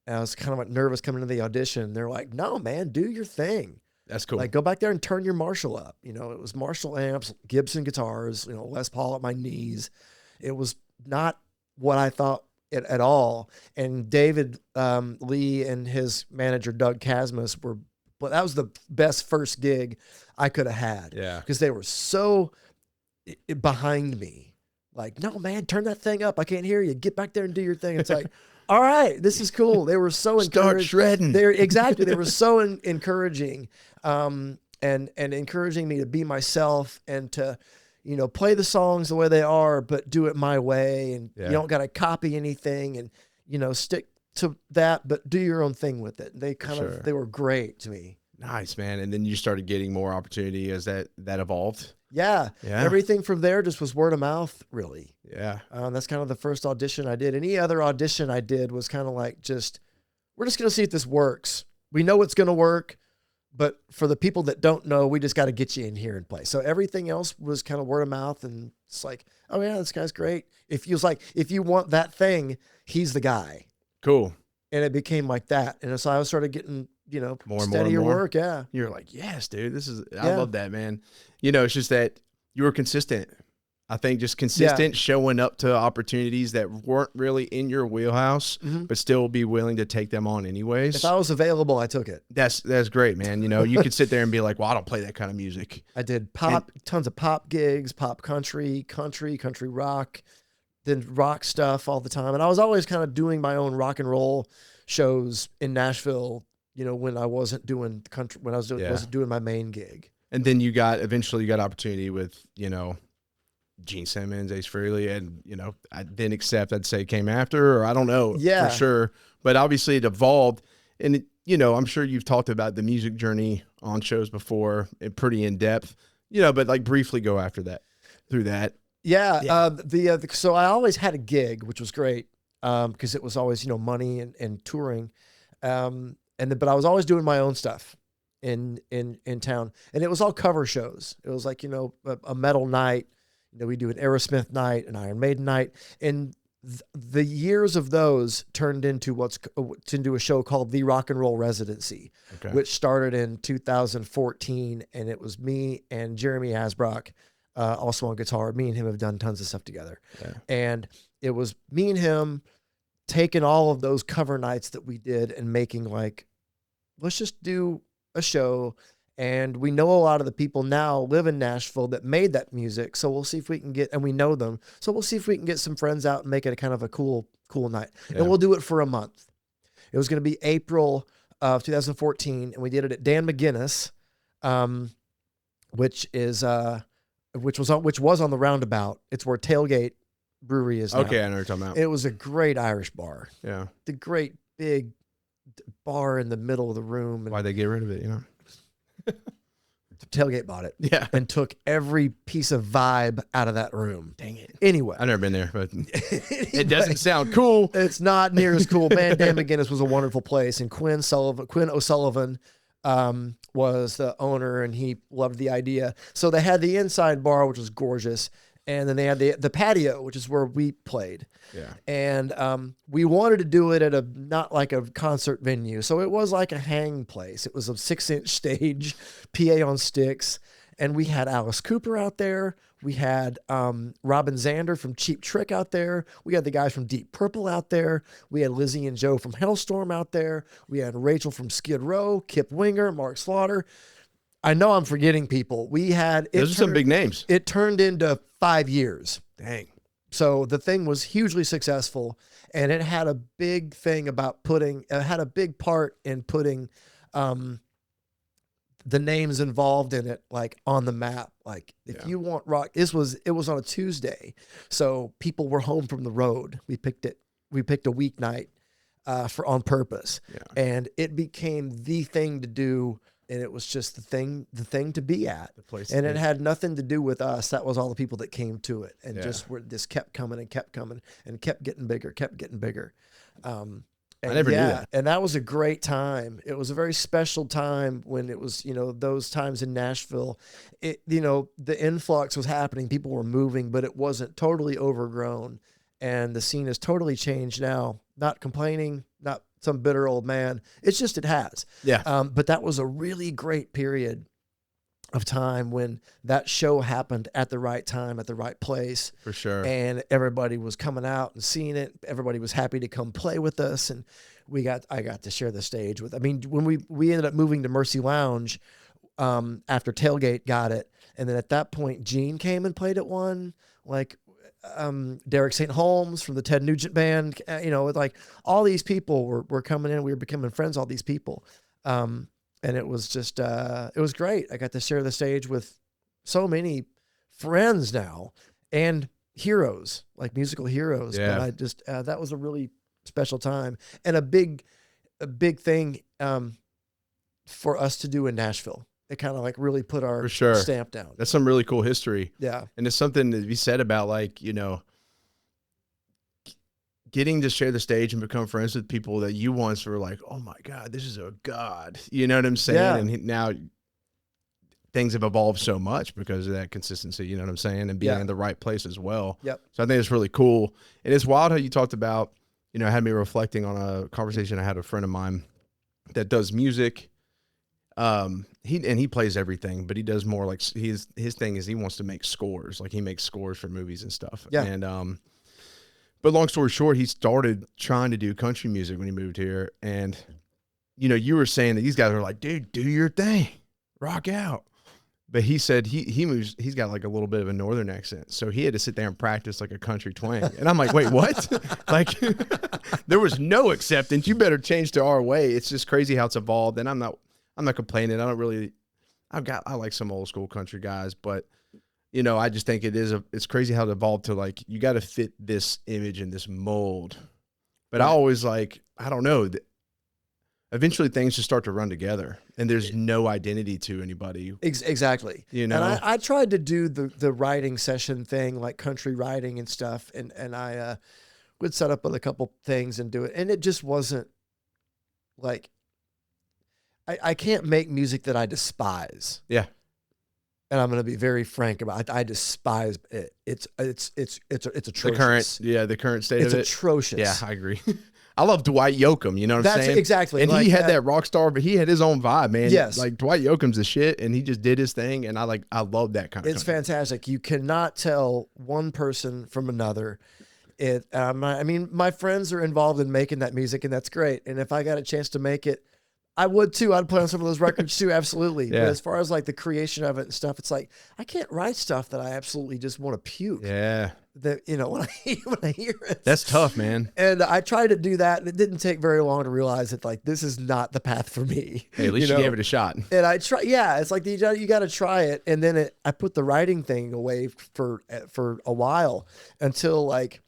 Speaker 1: And I was kind of like nervous coming to the audition. They're like, no, man, do your thing.
Speaker 2: That's cool.
Speaker 1: Like, go back there and turn your Marshall up. It was Marshall amps, Gibson guitars, Les Paul at my knees. It was not what I thought it at all. And David Lee and his manager, Doug Casmus, that was the best first gig I could have had.
Speaker 2: Yeah.
Speaker 1: Because they were so behind me. Like, no, man, turn that thing up. I can't hear you. Get back there and do your thing. It's like, all right, this is cool. They were so encouraged.
Speaker 2: Start shredding.
Speaker 1: They were so encouraging, and encouraging me to be myself and to, play the songs the way they are, but do it my way. And you don't got to copy anything and, stick to that, but do your own thing with it. They they were great to me.
Speaker 2: Nice, man. And then you started getting more opportunity as that evolved.
Speaker 1: Yeah. Everything from there just was word of mouth, really.
Speaker 2: Yeah.
Speaker 1: That's kind of the first audition I did. Any other audition I did was kind of like we're just going to see if this works. We know it's going to work, but for the people that don't know, we just got to get you in here and play. So everything else was kind of word of mouth, and it's like, oh yeah, this guy's great. If you want that thing, he's the guy.
Speaker 2: Cool.
Speaker 1: And it became like that. And so I started getting,
Speaker 2: more
Speaker 1: steadier work. Yeah.
Speaker 2: You're like, yes, dude, I love that, man. It's just that you were consistent. I think just consistent showing up to opportunities that weren't really in your wheelhouse, but still be willing to take them on anyways.
Speaker 1: If I was available, I took it.
Speaker 2: That's great, man. You could sit there and be like, well, I don't play that kind of music.
Speaker 1: I did tons of pop gigs, pop country rock, then rock stuff all the time. And I was always kind of doing my own rock and roll shows in Nashville, when I wasn't doing country, when I wasn't doing my main gig.
Speaker 2: And then eventually you got opportunity with, Gene Simmons, Ace Frehley, and, I didn't accept, I'd say came after, or I don't know for sure, but obviously it evolved. And, I'm sure you've talked about the music journey on shows before and pretty in depth, but like briefly go through that.
Speaker 1: Yeah. So I always had a gig, which was great. Cause it was always, money and touring. But I was always doing my own stuff in town, and it was all cover shows. It was like, a metal night, we do an Aerosmith night, an Iron Maiden night. And the years of those turned into into a show called The Rock and Roll Residency, which started in 2014, and it was me and Jeremy Hasbrock, also on guitar. Me and him have done tons of stuff together, and it was me and him taking all of those cover nights that we did and making like, let's just do a show. And we know a lot of the people now live in Nashville that made that music. So we'll see if we can and we know them. So we'll see if we can get some friends out and make it a kind of a cool night. Yeah. And we'll do it for a month. It was going to be April of 2014. And we did it at Dan McGinnis, which was on the Roundabout. It's where Tailgate Brewery is now.
Speaker 2: Okay, I know what you're talking about.
Speaker 1: It was a great Irish bar.
Speaker 2: Yeah.
Speaker 1: The great big bar in the middle of the room.
Speaker 2: Why'd they get rid of it, you know?
Speaker 1: Tailgate bought it,
Speaker 2: and
Speaker 1: took every piece of vibe out of that room.
Speaker 2: Dang it!
Speaker 1: Anyway,
Speaker 2: I've never been there, but it doesn't sound cool.
Speaker 1: It's not near as cool. Man, Dan McGinnis was a wonderful place, and Quinn O'Sullivan was the owner, and he loved the idea. So they had the inside bar, which was gorgeous, and then they had the patio, which is where we played.
Speaker 2: Yeah.
Speaker 1: And we wanted to do it at not like a concert venue. So it was like a hang place. It was a 6-inch stage, PA on sticks. And we had Alice Cooper out there. We had Robin Zander from Cheap Trick out there. We had the guys from Deep Purple out there. We had Lizzie and Joe from Hellstorm out there. We had Rachel from Skid Row, Kip Winger, Mark Slaughter. I know I'm forgetting people.
Speaker 2: Those are some big names.
Speaker 1: It turned into 5 years.
Speaker 2: Dang.
Speaker 1: So the thing was hugely successful, and it had a big thing about had a big part in putting the names involved in it, like on the map. Like if you want rock, it was on a Tuesday. So people were home from the road. We picked a weeknight on purpose, and it became the thing to do. And it was just the thing to be at. The place, and it had nothing to do with us. That was all the people that came to it, and this kept coming and kept coming and kept getting bigger. I
Speaker 2: never knew that.
Speaker 1: And that was a great time. It was a very special time when it was, those times in Nashville. The influx was happening. People were moving, but it wasn't totally overgrown. And the scene has totally changed now. Not complaining, not some bitter old man. It's just, it has.
Speaker 2: Yeah.
Speaker 1: But that was a really great period of time when that show happened at the right time, at the right place.
Speaker 2: For sure.
Speaker 1: And everybody was coming out and seeing it. Everybody was happy to come play with us. And I got to share the stage with, when we ended up moving to Mercy Lounge, after Tailgate got it. And then at that point, Gene came and played at one, like, Derek St. Holmes from the Ted Nugent band, like all these people were coming in. We were becoming friends, all these people. And it was just, it was great. I got to share the stage with so many friends now and heroes, like musical heroes.
Speaker 2: Yeah.
Speaker 1: But I just, that was a really special time and a big thing, for us to do in Nashville. It kind of like really put our stamp down.
Speaker 2: That's some really cool history.
Speaker 1: Yeah.
Speaker 2: And it's something to be said about, like, getting to share the stage and become friends with people that you once were like, oh my God, this is a God. You know what I'm saying?
Speaker 1: Yeah.
Speaker 2: And now things have evolved so much because of that consistency, you know what I'm saying? And being in the right place as well.
Speaker 1: Yep.
Speaker 2: So I think it's really cool. And it's wild how you talked about, had me reflecting on a conversation I had with a friend of mine that does music. He plays everything, but he does more like his thing is he wants to make scores. Like he makes scores for movies and stuff.
Speaker 1: Yeah.
Speaker 2: And, but long story short, he started trying to do country music when he moved here. And, you were saying that these guys are like, dude, do your thing, rock out. But he said he's got like a little bit of a northern accent. So he had to sit there and practice like a country twang. And I'm like, wait, what? Like there was no acceptance. You better change to our way. It's just crazy how it's evolved. And I'm not complaining. I like some old school country guys, but I just think it's crazy how it evolved to like, you got to fit this image and this mold. But I always I don't know, eventually things just start to run together and there's no identity to anybody.
Speaker 1: Exactly. And I tried to do the writing session thing, like country writing and stuff. And I would set up with a couple things and do it. And it just wasn't like, I can't make music that I despise.
Speaker 2: Yeah.
Speaker 1: and I'm going to be very frank about it. I despise it. It's atrocious.
Speaker 2: The current state of it.
Speaker 1: It's atrocious.
Speaker 2: Yeah, I agree. I love Dwight Yoakam, you know what I'm saying?
Speaker 1: Exactly.
Speaker 2: And he had that rock star, but he had his own vibe, man.
Speaker 1: Yes.
Speaker 2: Like Dwight Yoakam's the shit, and he just did his thing, and I love that kind of
Speaker 1: It's fantastic. You cannot tell one person from another. I mean, my friends are involved in making that music, and that's great. And if I got a chance to make it, I would too. I'd play on some of those records too, absolutely.
Speaker 2: Yeah.
Speaker 1: But as far as like the creation of it and stuff, it's like I can't write stuff that I absolutely just want to puke.
Speaker 2: Yeah.
Speaker 1: That when I hear it,
Speaker 2: that's tough, man.
Speaker 1: And I tried to do that, and it didn't take very long to realize that like this is not the path for me.
Speaker 2: Hey, at least you gave it a shot.
Speaker 1: And I try, yeah. It's like you got to try it, and then I put the writing thing away for a while until like,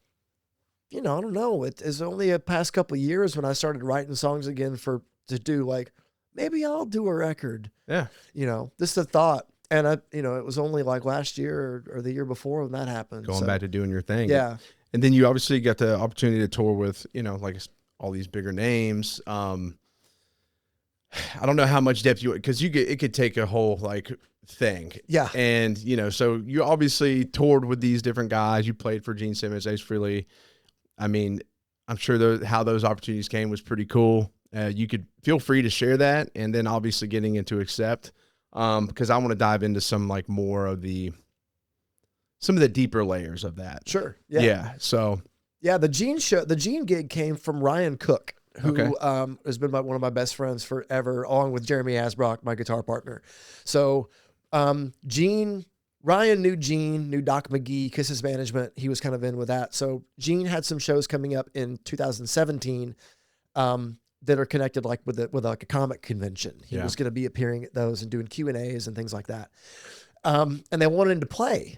Speaker 1: I don't know. It's only a past couple of years when I started writing songs again to do like maybe I'll do a record.
Speaker 2: Yeah,
Speaker 1: this is the thought. And it was only like last year or the year before when that happened.
Speaker 2: Going back to doing your thing.
Speaker 1: Yeah.
Speaker 2: And then you obviously got the opportunity to tour with, like all these bigger names. I don't know how much depth because it could take a whole like thing.
Speaker 1: Yeah.
Speaker 2: And, so you obviously toured with these different guys. You played for Gene Simmons, Ace Frehley. I mean, I'm sure how those opportunities came was pretty cool. You could feel free to share that. And then obviously getting into Accept. Because I want to dive into some like more of some of the deeper layers of that.
Speaker 1: Sure. Yeah.
Speaker 2: Yeah. So
Speaker 1: yeah, the Gene gig came from Ryan Cook, who has been one of my best friends forever, along with Jeremy Asbrock, my guitar partner. So Ryan knew Gene, knew Doc McGee, Kiss's management. He was kind of in with that. So Gene had some shows coming up in 2017. That are connected like with like a comic convention. He was going to be appearing at those and doing Q&As and things like that. And they wanted him to play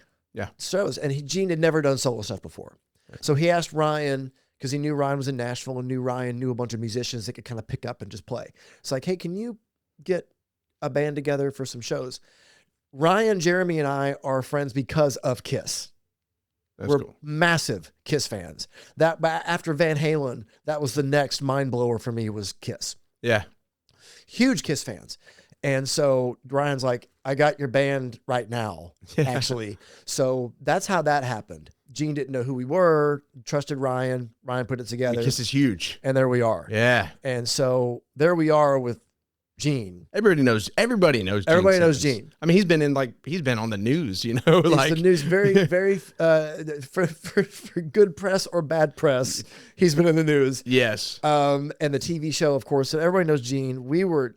Speaker 1: shows. And Gene had never done solo stuff before. Right. So he asked Ryan, because he knew Ryan was in Nashville and Ryan knew a bunch of musicians that could kind of pick up and just play. It's like, hey, can you get a band together for some shows? Ryan, Jeremy, and I are friends because of Kiss. We're cool. Massive Kiss fans. That after Van Halen, that was the next mind blower for me was Kiss.
Speaker 2: Yeah.
Speaker 1: Huge Kiss fans. And so Ryan's like, I got your band right now, actually. So that's how that happened. Gene didn't know who we were, trusted Ryan. Ryan put it together.
Speaker 2: Kiss is huge.
Speaker 1: And there we are.
Speaker 2: Yeah.
Speaker 1: And so there we are with Gene.
Speaker 2: Everybody knows Gene.
Speaker 1: Everybody knows Gene.
Speaker 2: I mean, he's been on the news,
Speaker 1: He's the news very, very, for good press or bad press, he's been in the news.
Speaker 2: Yes.
Speaker 1: And the TV show, of course, so everybody knows Gene. We were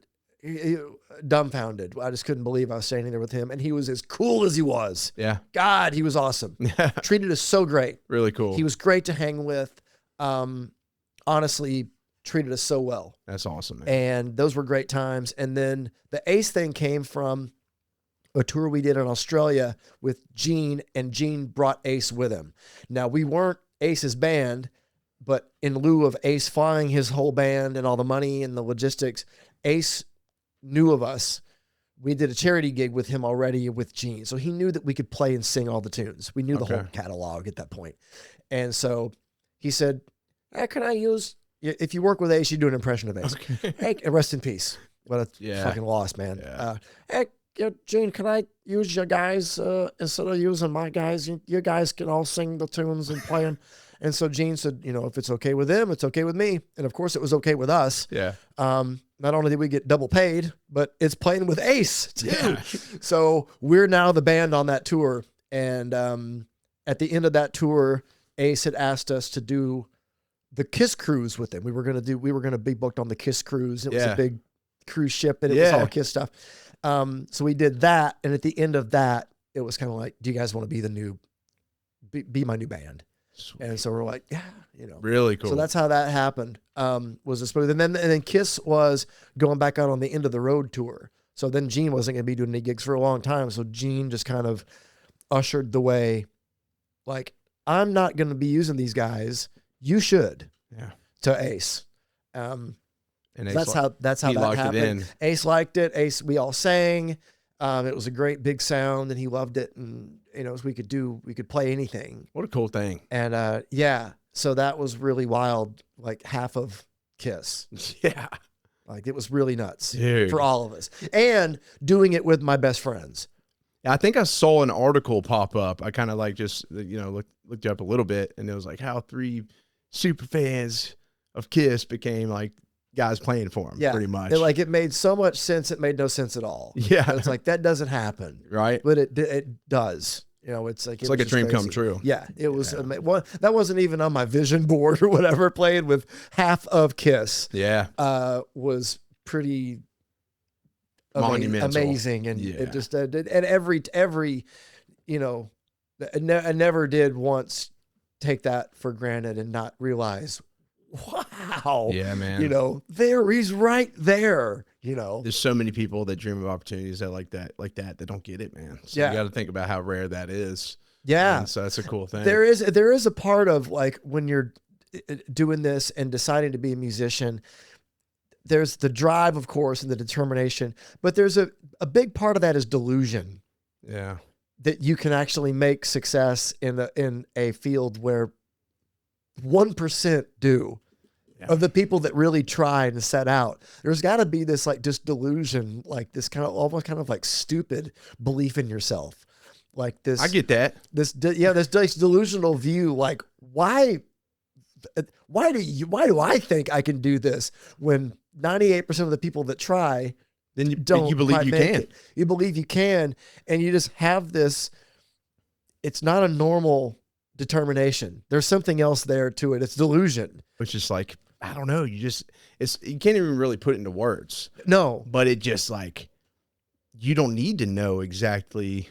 Speaker 1: dumbfounded. I just couldn't believe I was standing there with him, and he was as cool as he was.
Speaker 2: Yeah.
Speaker 1: God, he was awesome. Treated us so great.
Speaker 2: Really cool.
Speaker 1: He was great to hang with. Honestly, treated us so well.
Speaker 2: That's awesome, man.
Speaker 1: And those were great times. And then the Ace thing came from a tour we did in Australia with Gene, and Gene brought Ace with him. Now, we weren't Ace's band, but in lieu of Ace flying his whole band and all the money and the logistics, Ace knew of us. We did a charity gig with him already with Gene. So he knew that we could play and sing all the tunes. We knew the whole catalog at that point. And so he said, hey, can I use... If you work with Ace, you do an impression of Ace. Okay. Hey, rest in peace. What a fucking loss, man.
Speaker 2: Yeah.
Speaker 1: Hey, Gene, can I use your guys instead of using my guys? You guys can all sing the tunes and play them. And so Gene said, if it's okay with them, it's okay with me. And of course, it was okay with us.
Speaker 2: Yeah.
Speaker 1: Not only did we get double paid, but it's playing with Ace too. Yeah. So we're now the band on that tour. And at the end of that tour, Ace had asked us to do the Kiss cruise with them. We were going to be booked on the Kiss cruise. It was a big cruise ship, and it was all Kiss stuff. So we did that. And at the end of that, it was kind of like, do you guys want to be my new band? Sweet. And so we're like, yeah,
Speaker 2: really cool.
Speaker 1: So that's how that happened. Was a smooth. And then Kiss was going back out on the End of the Road tour. So then Gene wasn't going to be doing any gigs for a long time. So Gene just kind of ushered the way. Like, I'm not going to be using these guys. You should, to Ace. And Ace that's how that happened. Ace liked it. Ace, we all sang. It was a great big sound, and he loved it. And we could play anything.
Speaker 2: What a cool thing.
Speaker 1: And so that was really wild. Like half of Kiss.
Speaker 2: Yeah,
Speaker 1: like it was really nuts
Speaker 2: Dude.
Speaker 1: For all of us. And doing it with my best friends.
Speaker 2: I think I saw an article pop up. I kind of like just, looked up a little bit, and it was like how 3 super fans of Kiss became like guys playing for him, pretty much.
Speaker 1: It made so much sense, it made no sense at all.
Speaker 2: Yeah.
Speaker 1: It's like, that doesn't happen.
Speaker 2: Right.
Speaker 1: But it does. It's like
Speaker 2: a dream come true.
Speaker 1: Yeah, it was. Well, that wasn't even on my vision board or whatever. Playing with half of Kiss, was pretty
Speaker 2: monumental,
Speaker 1: amazing, and it just and every I never did once take that for granted and not realize, wow,
Speaker 2: yeah, man,
Speaker 1: he's right there.
Speaker 2: There's so many people that dream of opportunities that like that don't get it, man. So you got to think about how rare that is.
Speaker 1: Yeah.
Speaker 2: And so that's a cool thing.
Speaker 1: There is a part of like when you're doing this and deciding to be a musician, there's the drive, of course, and the determination, but there's a big part of that is delusion.
Speaker 2: Yeah.
Speaker 1: That you can actually make success in a field where 1% do. Of the people that really try and set out. There's got to be this like just delusion, like this kind of almost kind of like stupid belief in yourself. Like this,
Speaker 2: I get that.
Speaker 1: This delusional view. Like why do I think I can do this when 98% of the people that try
Speaker 2: then you believe you can.
Speaker 1: You believe you can, and you just have this. It's not a normal determination. There's something else there to it. It's delusion.
Speaker 2: Which is like, I don't know. You can't even really put it into words.
Speaker 1: No,
Speaker 2: but it just like, you don't need to know exactly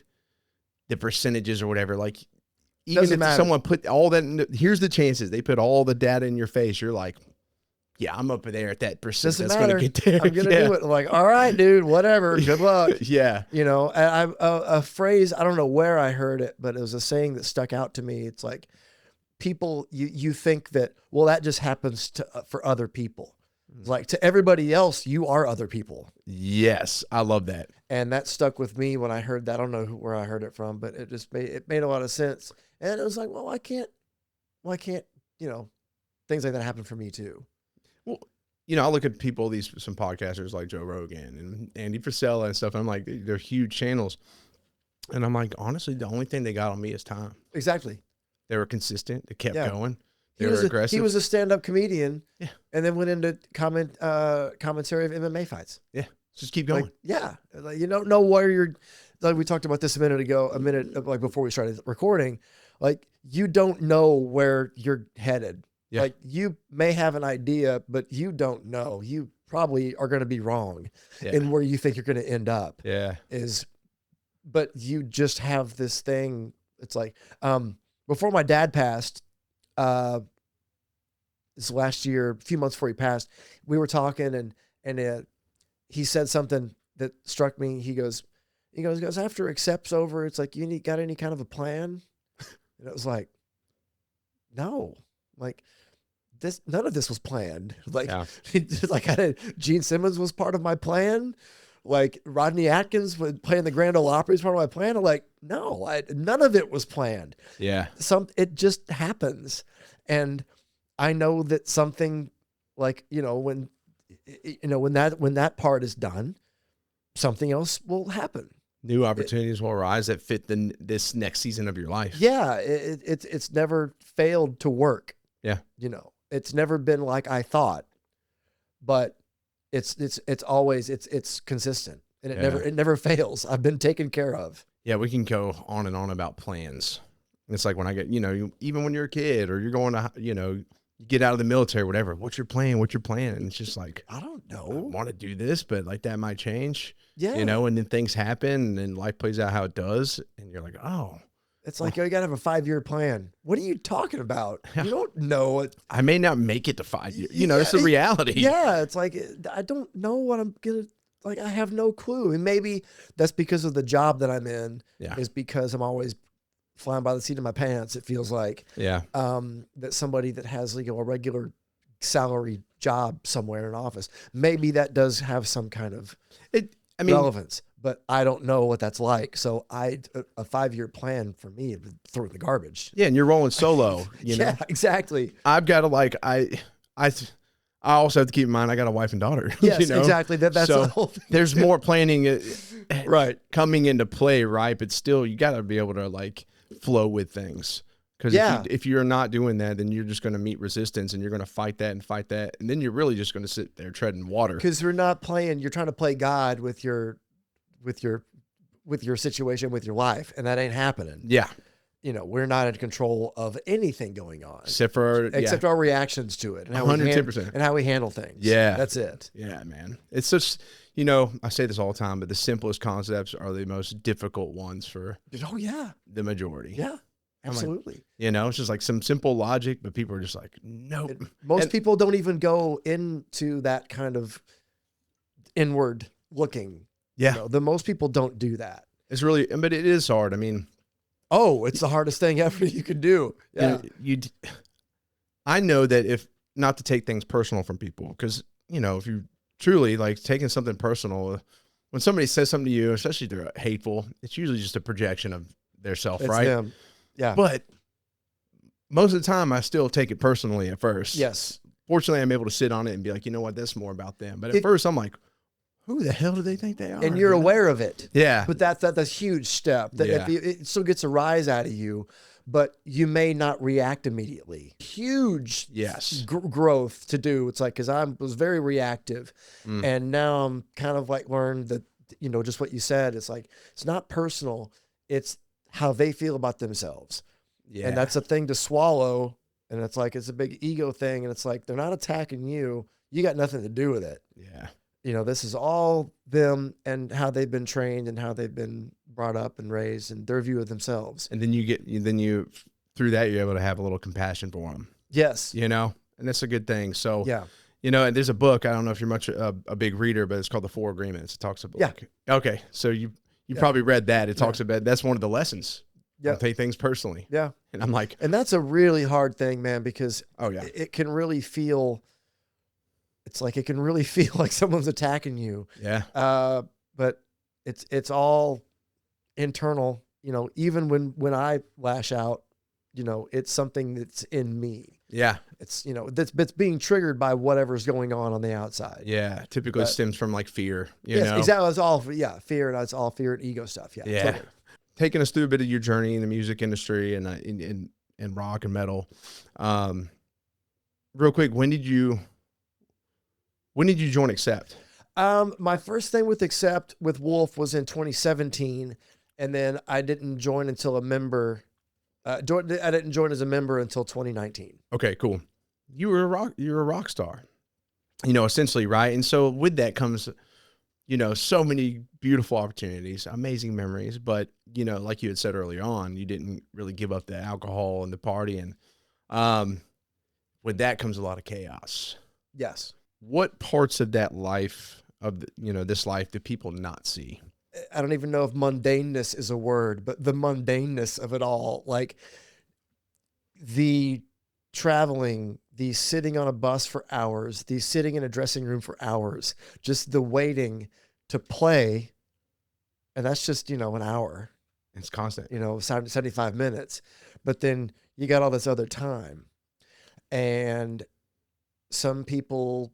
Speaker 2: the percentages or whatever. Like, even if someone put all that, here's the chances they put all the data in your face. You're like, yeah, I'm up there at that percent.
Speaker 1: Doesn't matter. Gonna get there. I'm going to do it. I'm like, all right, dude, whatever. Good luck.
Speaker 2: Yeah.
Speaker 1: A phrase, I don't know where I heard it, but it was a saying that stuck out to me. It's like, people, you think that, well, that just happens for other people. Like to everybody else, you are other people.
Speaker 2: Yes. I love that.
Speaker 1: And that stuck with me when I heard that. I don't know where I heard it from, but it made a lot of sense. And it was like, well, why can't, things like that happen for me too.
Speaker 2: Well, I look at some podcasters like Joe Rogan and Andy Frisella and stuff. And I'm like, they're huge channels. And I'm like, honestly, the only thing they got on me is time.
Speaker 1: Exactly.
Speaker 2: They were consistent. They kept going. They were aggressive.
Speaker 1: He was a stand-up comedian.
Speaker 2: Yeah.
Speaker 1: And then went into commentary of MMA fights.
Speaker 2: Yeah. Just keep going.
Speaker 1: Like, you don't know where you're, like we talked about this a minute like before we started recording, like you don't know where you're headed. Yeah. Like you may have an idea, but you don't know. You probably are going to be wrong in where you think you're going to end up.
Speaker 2: Yeah.
Speaker 1: But you just have this thing. It's like, before my dad passed, this last year, a few months before he passed, we were talking and he said something that struck me. He goes, after Accept's over, it's like, you got any kind of a plan? And it was like, no, like none of this was planned. Like, Gene Simmons was part of my plan. Like Rodney Atkins playing the Grand Ole Opry is part of my plan. I'm like, no, none of it was planned.
Speaker 2: Yeah.
Speaker 1: It just happens. And I know that something like, when that part is done, something else will happen.
Speaker 2: New opportunities will arise that fit this next season of your life.
Speaker 1: Yeah. It's never failed to work.
Speaker 2: Yeah.
Speaker 1: It's never been like I thought, but it's always, it's consistent and it never fails. I've been taken care of. Yeah.
Speaker 2: We can go on and on about plans. It's like when I get, even when you're a kid or you're going to, you get out of the military, whatever, what's your plan? And it's just like,
Speaker 1: I don't know.
Speaker 2: I want to do this, but like that might change,
Speaker 1: and
Speaker 2: then things happen and life plays out how it does. And you're like, oh,
Speaker 1: it's like, you got to have a 5-year plan. What are you talking about? You don't know it.
Speaker 2: I may not make it to 5 years. It's a reality.
Speaker 1: Yeah. It's like, I don't know what I'm going to, like, I have no clue. And maybe that's because of the job that I'm in is because I'm always flying by the seat of my pants. It feels like, that somebody that has a regular salary job somewhere in an office, maybe that does have some kind of relevance, but I don't know what that's like. So a 5-year plan for me would throw it in the garbage.
Speaker 2: Yeah. And you're rolling solo,
Speaker 1: Yeah, exactly.
Speaker 2: I've got to I also have to keep in mind I got a wife and daughter.
Speaker 1: Yes,
Speaker 2: you know?
Speaker 1: exactly. That's
Speaker 2: so
Speaker 1: the whole thing.
Speaker 2: There's more planning
Speaker 1: Right.
Speaker 2: coming into play, right? But still, you got to be able to like flow with things. Because if you're not doing that, then you're just going to meet resistance, and you're going to fight that, and then you're really just going to sit there treading water.
Speaker 1: Because you're not playing. You're trying to play God with your situation, with your life, and that ain't happening.
Speaker 2: Yeah.
Speaker 1: You know, we're not in control of anything going on
Speaker 2: Except for
Speaker 1: our reactions to it, and how
Speaker 2: 110%.
Speaker 1: and how we handle things.
Speaker 2: Yeah,
Speaker 1: that's it.
Speaker 2: Yeah, man. It's just, you know, I say this all the time, but the simplest concepts are the most difficult ones for the majority.
Speaker 1: Yeah, absolutely.
Speaker 2: Like, you know, it's just like some simple logic, but people are just like, nope.
Speaker 1: Most people don't even go into that kind of inward looking.
Speaker 2: Yeah,
Speaker 1: you know, most people don't do that.
Speaker 2: It's really, but it is hard. I mean,
Speaker 1: it's the hardest thing ever you can do. Yeah.
Speaker 2: I know that if not to take things personal from people, because, you know, if you truly like taking something personal, when somebody says something to you, especially if they're hateful, it's usually just a projection of their self, right?
Speaker 1: Them. Yeah.
Speaker 2: But most of the time I still take it personally at first.
Speaker 1: Yes.
Speaker 2: Fortunately, I'm able to sit on it and be like, you know what, that's more about them. But at first I'm like, who the hell do they think they are?
Speaker 1: And you're aware of it.
Speaker 2: Yeah.
Speaker 1: But that's a huge step. That if it still gets a rise out of you, but you may not react immediately. Huge growth to do. It's like, because I was very reactive. And now I'm kind of like learned that, you know, just what you said. It's like, it's not personal. It's how they feel about themselves. Yeah. And that's a thing to swallow. And it's like, it's a big ego thing. And it's like, they're not attacking you. You got nothing to do with it.
Speaker 2: Yeah.
Speaker 1: You know, this is all them and how they've been trained and how they've been brought up and raised and their view of themselves.
Speaker 2: And then through that, you're able to have a little compassion for them.
Speaker 1: Yes.
Speaker 2: You know, and that's a good thing. So,
Speaker 1: yeah.
Speaker 2: You know, and there's a book, I don't know if you're much a big reader, but it's called The Four Agreements. It talks about, okay. So you probably read that. It talks about, that's one of the lessons. Yeah. Take things personally.
Speaker 1: Yeah.
Speaker 2: And I'm like,
Speaker 1: and that's a really hard thing, man, because it can really feel, it's like, it can really feel like someone's attacking you.
Speaker 2: Yeah.
Speaker 1: But it's all internal, you know, even when I lash out, you know, it's something that's in me.
Speaker 2: Yeah.
Speaker 1: It's, you know, that's being triggered by whatever's going on the outside.
Speaker 2: Yeah. Typically it stems from like fear, you know?
Speaker 1: Exactly. It's all, fear, and it's all fear and ego stuff. Yeah.
Speaker 2: Yeah. Totally. Taking us through a bit of your journey in the music industry and in rock and metal. Real quick, when did you join Accept?
Speaker 1: My first thing with Accept with Wolf was in 2017, and then I didn't join until a member. I didn't join as a member until 2019.
Speaker 2: Okay, cool. You're a rock star, you know, essentially, right? And so with that comes, you know, so many beautiful opportunities, amazing memories. But, you know, like you had said earlier on, you didn't really give up the alcohol and the party. And with that comes a lot of chaos.
Speaker 1: Yes.
Speaker 2: What parts of that life, this life, do people not see?
Speaker 1: I don't even know if mundaneness is a word, but the mundaneness of it all, like the traveling, the sitting on a bus for hours, the sitting in a dressing room for hours, just the waiting to play. And that's just, you know, an hour.
Speaker 2: It's constant,
Speaker 1: you know, 75 minutes, but then you got all this other time. And some people,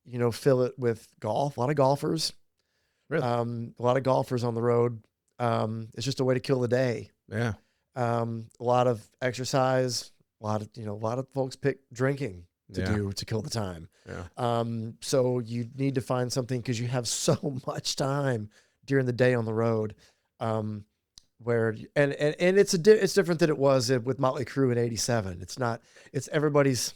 Speaker 1: you know, fill it with golf, a lot of golfers.
Speaker 2: Really?
Speaker 1: A lot of golfers on the road. It's just a way to kill the day.
Speaker 2: Yeah.
Speaker 1: A lot of exercise, a lot of folks pick drinking to kill the time.
Speaker 2: Yeah.
Speaker 1: So you need to find something, because you have so much time during the day on the road. Where it's different than it was with Motley Crue in '87. It's not. It's everybody's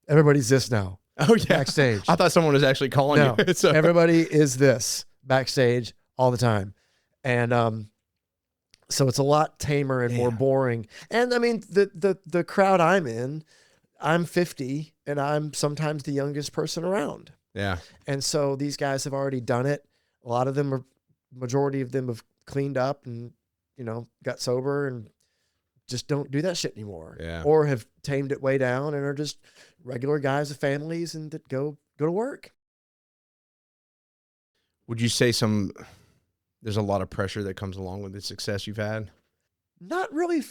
Speaker 1: this now.
Speaker 2: Oh yeah,
Speaker 1: backstage.
Speaker 2: I thought someone was actually calling you. So.
Speaker 1: Everybody is this backstage all the time, and so it's a lot tamer and more boring. And I mean, the crowd I'm in, I'm 50, and I'm sometimes the youngest person around.
Speaker 2: Yeah,
Speaker 1: and so these guys have already done it. A lot of them majority of them have cleaned up and, you know, got sober and just don't do that shit anymore.
Speaker 2: Yeah.
Speaker 1: Or have tamed it way down and are just regular guys with families and that go to work.
Speaker 2: Would you say there's a lot of pressure that comes along with the success you've had?
Speaker 1: Not really.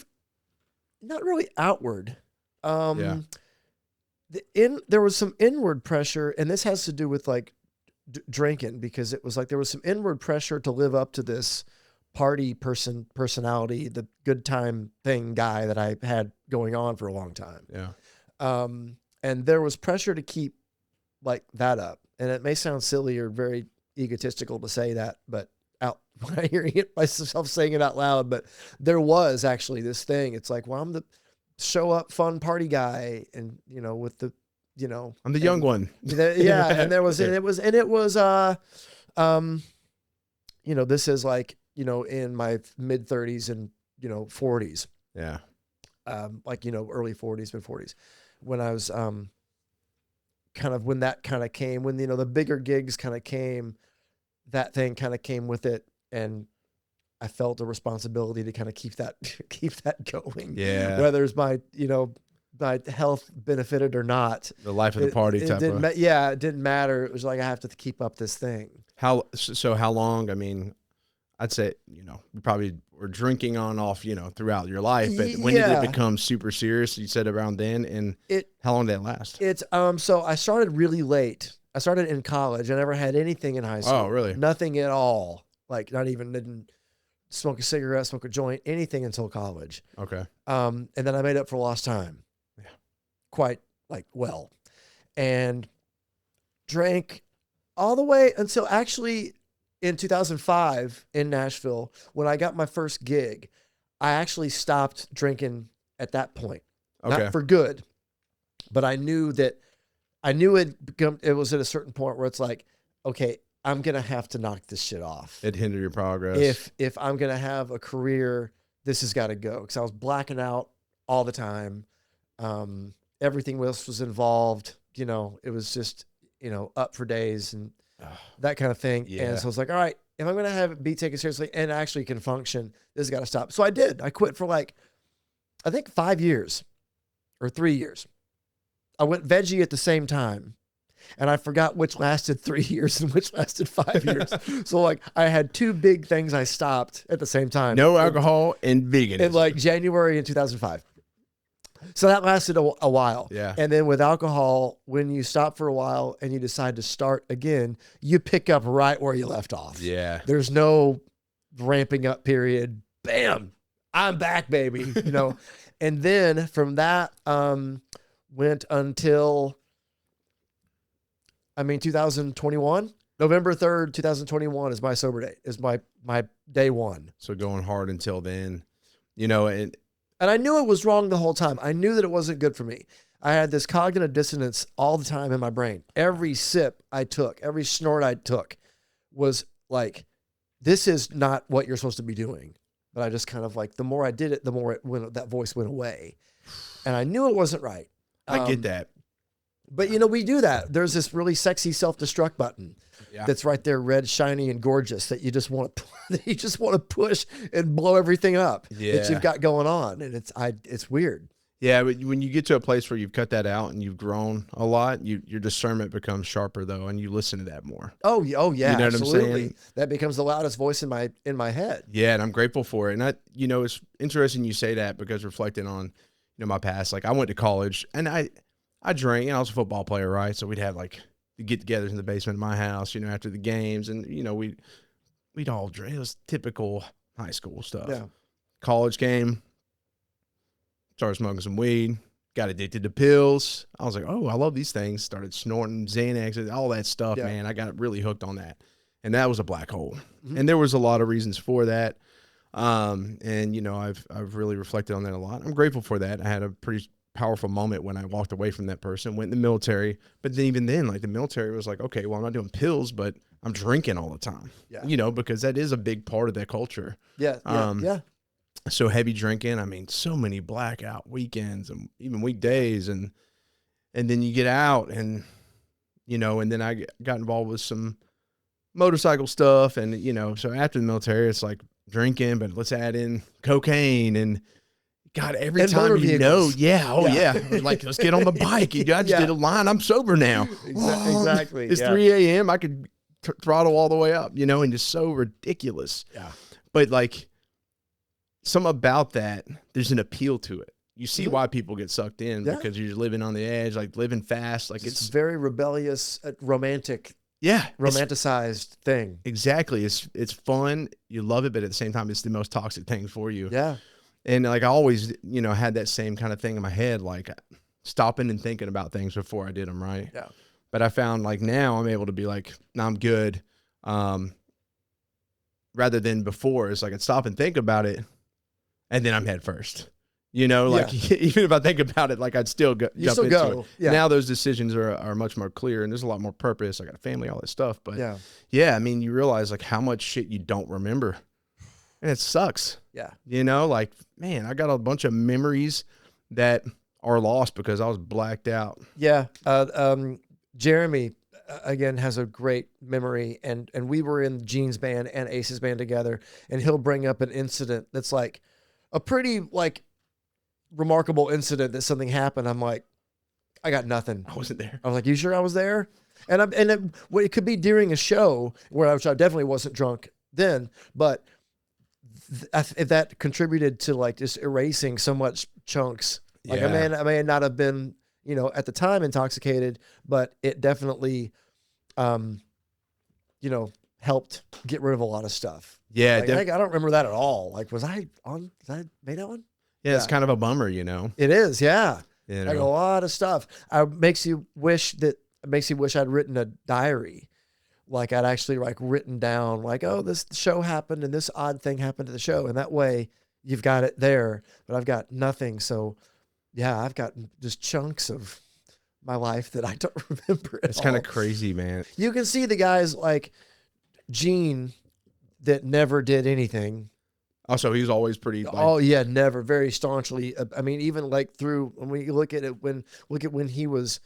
Speaker 1: not really outward.
Speaker 2: Yeah.
Speaker 1: There was some inward pressure, and this has to do with like drinking, because it was like there was some inward pressure to live up to this party personality, the good time thing guy that I had going on for a long time.
Speaker 2: Yeah.
Speaker 1: And there was pressure to keep like that up. And it may sound silly or very egotistical to say that, but when I hear it myself saying it out loud, but there was actually this thing. It's like, well, I'm the show up fun party guy, and with the,
Speaker 2: I'm the young one.
Speaker 1: Yeah. And there was, this is like, in my mid 30s and, 40s.
Speaker 2: Yeah.
Speaker 1: Early 40s, mid 40s, when I was, when that kind of came, when, the bigger gigs kind of came, that thing kind of came with it. And I felt a responsibility to kind of keep that going.
Speaker 2: Yeah.
Speaker 1: Whether it's my health benefited or not.
Speaker 2: The life of the party
Speaker 1: it
Speaker 2: type
Speaker 1: didn't
Speaker 2: of.
Speaker 1: it didn't matter. It was like, I have to keep up this thing.
Speaker 2: How long? I mean, I'd say, you probably were drinking on off, throughout your life, but when did it become super serious? You said around then, and how long did it last?
Speaker 1: It's, so I started really late. I started in college. I never had anything in high school.
Speaker 2: Oh, really?
Speaker 1: Nothing at all. Like didn't smoke a cigarette, smoke a joint, anything until college.
Speaker 2: Okay.
Speaker 1: And then I made up for lost time.
Speaker 2: Yeah.
Speaker 1: Quite well. And drank all the way until actually in 2005 in Nashville, when I got my first gig, I actually stopped drinking at that point.
Speaker 2: Okay.
Speaker 1: Not for good, but I knew it was at a certain point where it's like, okay, I'm going to have to knock this shit off.
Speaker 2: It hindered your progress.
Speaker 1: If I'm going to have a career, this has got to go. Because I was blacking out all the time. Everything else was involved. It was just, up for days and that kind of thing.
Speaker 2: Yeah.
Speaker 1: And so I was like, all right, if I'm going to have it be taken seriously and actually can function, this has got to stop. So I did. I quit for I think 5 years or 3 years. I went veggie at the same time. And I forgot which lasted 3 years and which lasted 5 years. So I had two big things I stopped at the same time.
Speaker 2: No alcohol and veganism.
Speaker 1: In January in 2005. So that lasted a while.
Speaker 2: Yeah.
Speaker 1: And then with alcohol, when you stop for a while and you decide to start again, you pick up right where you left off.
Speaker 2: Yeah.
Speaker 1: There's no ramping up period. Bam, I'm back, baby. And then from that, went until 2021, November 3rd, 2021 is my sober day, is my day one.
Speaker 2: So going hard until then,
Speaker 1: and I knew it was wrong the whole time. I knew that it wasn't good for me. I had this cognitive dissonance all the time in my brain. Every sip I took, every snort I took was like, this is not what you're supposed to be doing. But I just kind of the more I did it, the more that voice went away. And I knew it wasn't right.
Speaker 2: I get that.
Speaker 1: But we do that. There's this really sexy self-destruct button that's right there, red, shiny, and gorgeous, that you just want to push and blow everything up that you've got going on, and it's weird.
Speaker 2: Yeah, but when you get to a place where you've cut that out and you've grown a lot, your discernment becomes sharper though, and you listen to that more.
Speaker 1: Oh yeah,
Speaker 2: you know
Speaker 1: absolutely.
Speaker 2: What I'm saying?
Speaker 1: That becomes the loudest voice in my head.
Speaker 2: Yeah, and I'm grateful for it. And it's interesting you say that, because reflecting on my past, I went to college and I drank, and I was a football player, right? So we'd have the get-togethers in the basement of my house, after the games, and we'd all drink. It was typical high school stuff.
Speaker 1: Yeah.
Speaker 2: College came, started smoking some weed, got addicted to pills. I was like, oh, I love these things. Started snorting Xanax, all that stuff, man. I got really hooked on that, and that was a black hole. Mm-hmm. And there was a lot of reasons for that. And I've really reflected on that a lot. I'm grateful for that. I had a pretty powerful moment when I walked away from that person, went in the military. But then even then, the military was like, okay, well, I'm not doing pills, but I'm drinking all the time, because that is a big part of that culture.
Speaker 1: Yeah.
Speaker 2: So heavy drinking, so many blackout weekends and even weekdays. And then you get out and then I got involved with some motorcycle stuff. And, so after the military, it's drinking, but let's add in cocaine and God, every
Speaker 1: and
Speaker 2: time
Speaker 1: vehicles.
Speaker 2: Let's get on the bike. I just did a line. I'm sober now.
Speaker 1: Exactly.
Speaker 2: It's 3 a.m. I could throttle all the way up, and just so ridiculous.
Speaker 1: Yeah.
Speaker 2: But something about that, there's an appeal to it, you see why people get sucked in because you're living on the edge, like living fast. Like
Speaker 1: it's very rebellious, romantic.
Speaker 2: Yeah.
Speaker 1: Romanticized thing.
Speaker 2: Exactly. It's fun. You love it, but at the same time, it's the most toxic thing for you.
Speaker 1: Yeah.
Speaker 2: And like I always, had that same kind of thing in my head, like stopping and thinking about things before I did them. Right.
Speaker 1: Yeah.
Speaker 2: But I found like now I'm able to be like, no, I'm good. Rather than before, it's like I'd stop and think about it and then I'm head first. Like even if I think about it, like I'd still jump into it.
Speaker 1: Yeah.
Speaker 2: Now those decisions are much more clear and there's a lot more purpose. I got a family, all that stuff. But I mean, you realize like how much shit you don't remember. And it sucks.
Speaker 1: Yeah.
Speaker 2: Like, man, I got a bunch of memories that are lost because I was blacked out.
Speaker 1: Yeah. Jeremy, again, has a great memory. And we were in Gene's band and Ace's band together. And he'll bring up an incident that's like a pretty like remarkable incident that something happened. I'm like, I got nothing.
Speaker 2: I wasn't there.
Speaker 1: I was like, you sure I was there? And it could be during a show where I definitely wasn't drunk then, but if that contributed to like just erasing so much chunks, like I may not have been, at the time intoxicated, but it definitely, helped get rid of a lot of stuff.
Speaker 2: Yeah.
Speaker 1: Like, I don't remember that at all. Like, was I made that one?
Speaker 2: Yeah. It's kind of a bummer,
Speaker 1: It is. Yeah. Like a lot of stuff. Makes you wish I'd written a diary. Like I'd actually like written down like, oh, this show happened and this odd thing happened to the show. And that way you've got it there, but I've got nothing. So yeah, I've got just chunks of my life that I don't remember at all.
Speaker 2: It's kind of crazy, man.
Speaker 1: You can see the guys like Gene that never did anything.
Speaker 2: Also, he was always pretty.
Speaker 1: Never, very staunchly. I mean, even like through when we look at it, when he was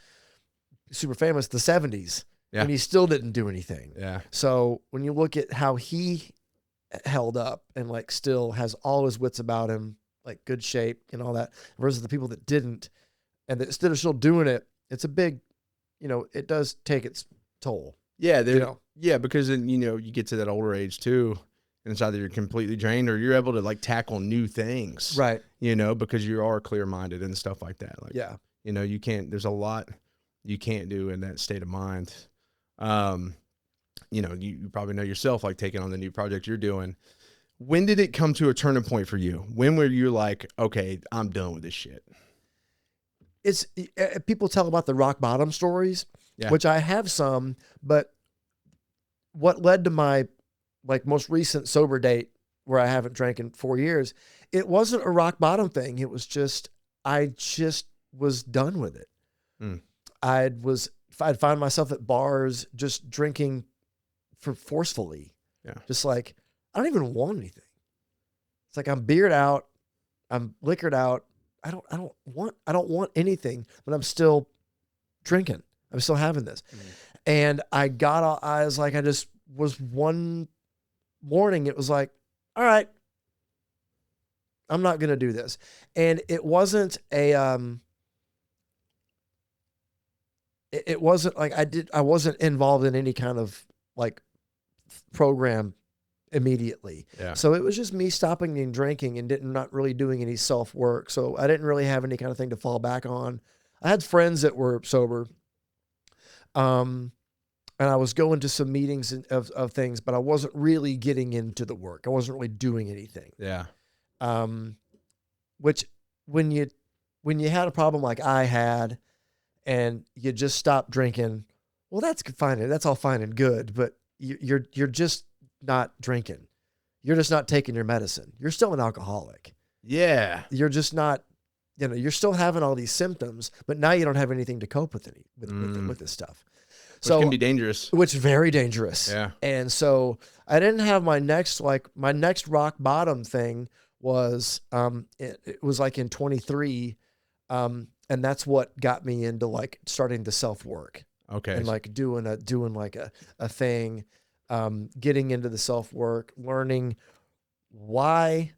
Speaker 1: super famous, the 70s. Yeah. And he still didn't do anything.
Speaker 2: Yeah.
Speaker 1: So when you look at how he held up and like still has all his wits about him, like good shape and all that, versus the people that didn't and that instead of still doing it, it's a big, it does take its toll.
Speaker 2: Yeah. Yeah. Because then, you get to that older age too. And it's either you're completely drained or you're able to like tackle new things.
Speaker 1: Right.
Speaker 2: Because you are clear-minded and stuff like that. Like, you can't, there's a lot you can't do in that state of mind. You probably know yourself, like taking on the new project you're doing. When did it come to a turning point for you? When were you like, okay, I'm done with this shit?
Speaker 1: It's people tell about the rock bottom stories, which I have some, but what led to my like most recent sober date where I haven't drank in 4 years, it wasn't a rock bottom thing. It was just, I just was done with it. I'd find myself at bars just drinking forcefully. Yeah. Just like, I don't even want anything. It's like I'm beered out, I'm liquored out. I don't want anything, but I'm still drinking. I'm still having this. And I was like, I just was one morning, it was like, all right, I'm not going to do this. And it wasn't it wasn't like I wasn't involved in any kind of like program immediately. Yeah. So it was just me stopping and drinking and not really doing any self-work. So I didn't really have any kind of thing to fall back on. I had friends that were sober. And I was going to some meetings of things, but I wasn't really getting into the work. I wasn't really doing anything. Yeah. Which when you had a problem like I had and you just stopped drinking, well, that's fine. That's all fine and good, but you're just not drinking. You're just not taking your medicine. You're still an alcoholic. Yeah. You're just not, you're still having all these symptoms, but now you don't have anything to cope with with this stuff.
Speaker 2: Which can be dangerous.
Speaker 1: Which is very dangerous. Yeah. And so I didn't have my next rock bottom thing was, it was like in 23. And that's what got me into like starting the self-work. Okay. And like doing like a thing, getting into the self-work, learning why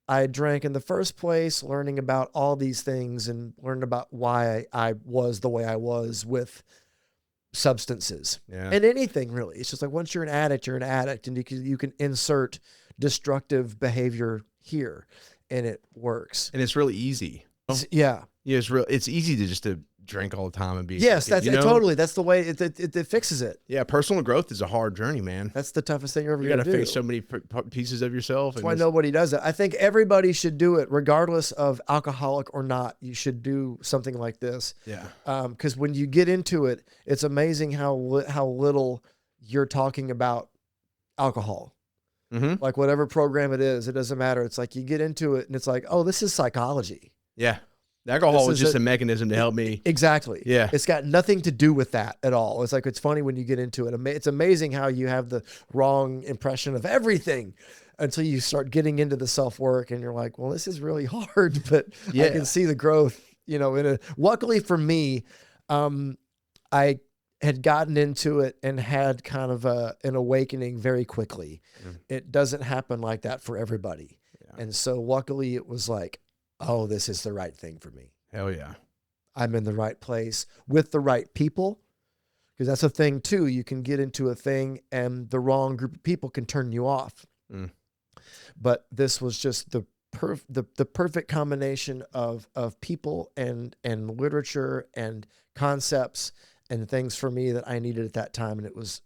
Speaker 1: I drank in the first place, learning about all these things and learning about why I was the way I was with substances and anything really. It's just like, once you're an addict, and you can insert destructive behavior here and it works.
Speaker 2: And it's really easy.
Speaker 1: Yeah.
Speaker 2: Yeah, it's easy to just to drink all the time and be.
Speaker 1: Yes,
Speaker 2: that's
Speaker 1: totally. That's the way it fixes it.
Speaker 2: Yeah, personal growth is a hard journey, man.
Speaker 1: That's the toughest thing you're ever
Speaker 2: You
Speaker 1: going
Speaker 2: got
Speaker 1: to
Speaker 2: to
Speaker 1: do.
Speaker 2: face so many pieces of yourself.
Speaker 1: That's why nobody does it. I think everybody should do it, regardless of alcoholic or not. You should do something like this.
Speaker 2: Yeah.
Speaker 1: Because when you get into it, it's amazing how little you're talking about alcohol.
Speaker 2: Mm-hmm.
Speaker 1: Like whatever program it is, it doesn't matter. It's like you get into it and it's like, oh, this is psychology.
Speaker 2: Yeah. The alcohol was just a mechanism to help me.
Speaker 1: Exactly.
Speaker 2: Yeah.
Speaker 1: It's got nothing to do with that at all. It's like, it's funny when you get into it. It's amazing how you have the wrong impression of everything until you start getting into the self-work and you're like, well, this is really hard, but I can see the growth, luckily for me, I had gotten into it and had kind of an awakening very quickly. It doesn't happen like that for everybody. Yeah. And so luckily it was like, oh, this is the right thing for me.
Speaker 2: Hell yeah.
Speaker 1: I'm in the right place with the right people. Because that's a thing too. You can get into a thing and the wrong group of people can turn you off. But this was just the perfect combination of people and literature and concepts and things for me that I needed at that time. And it was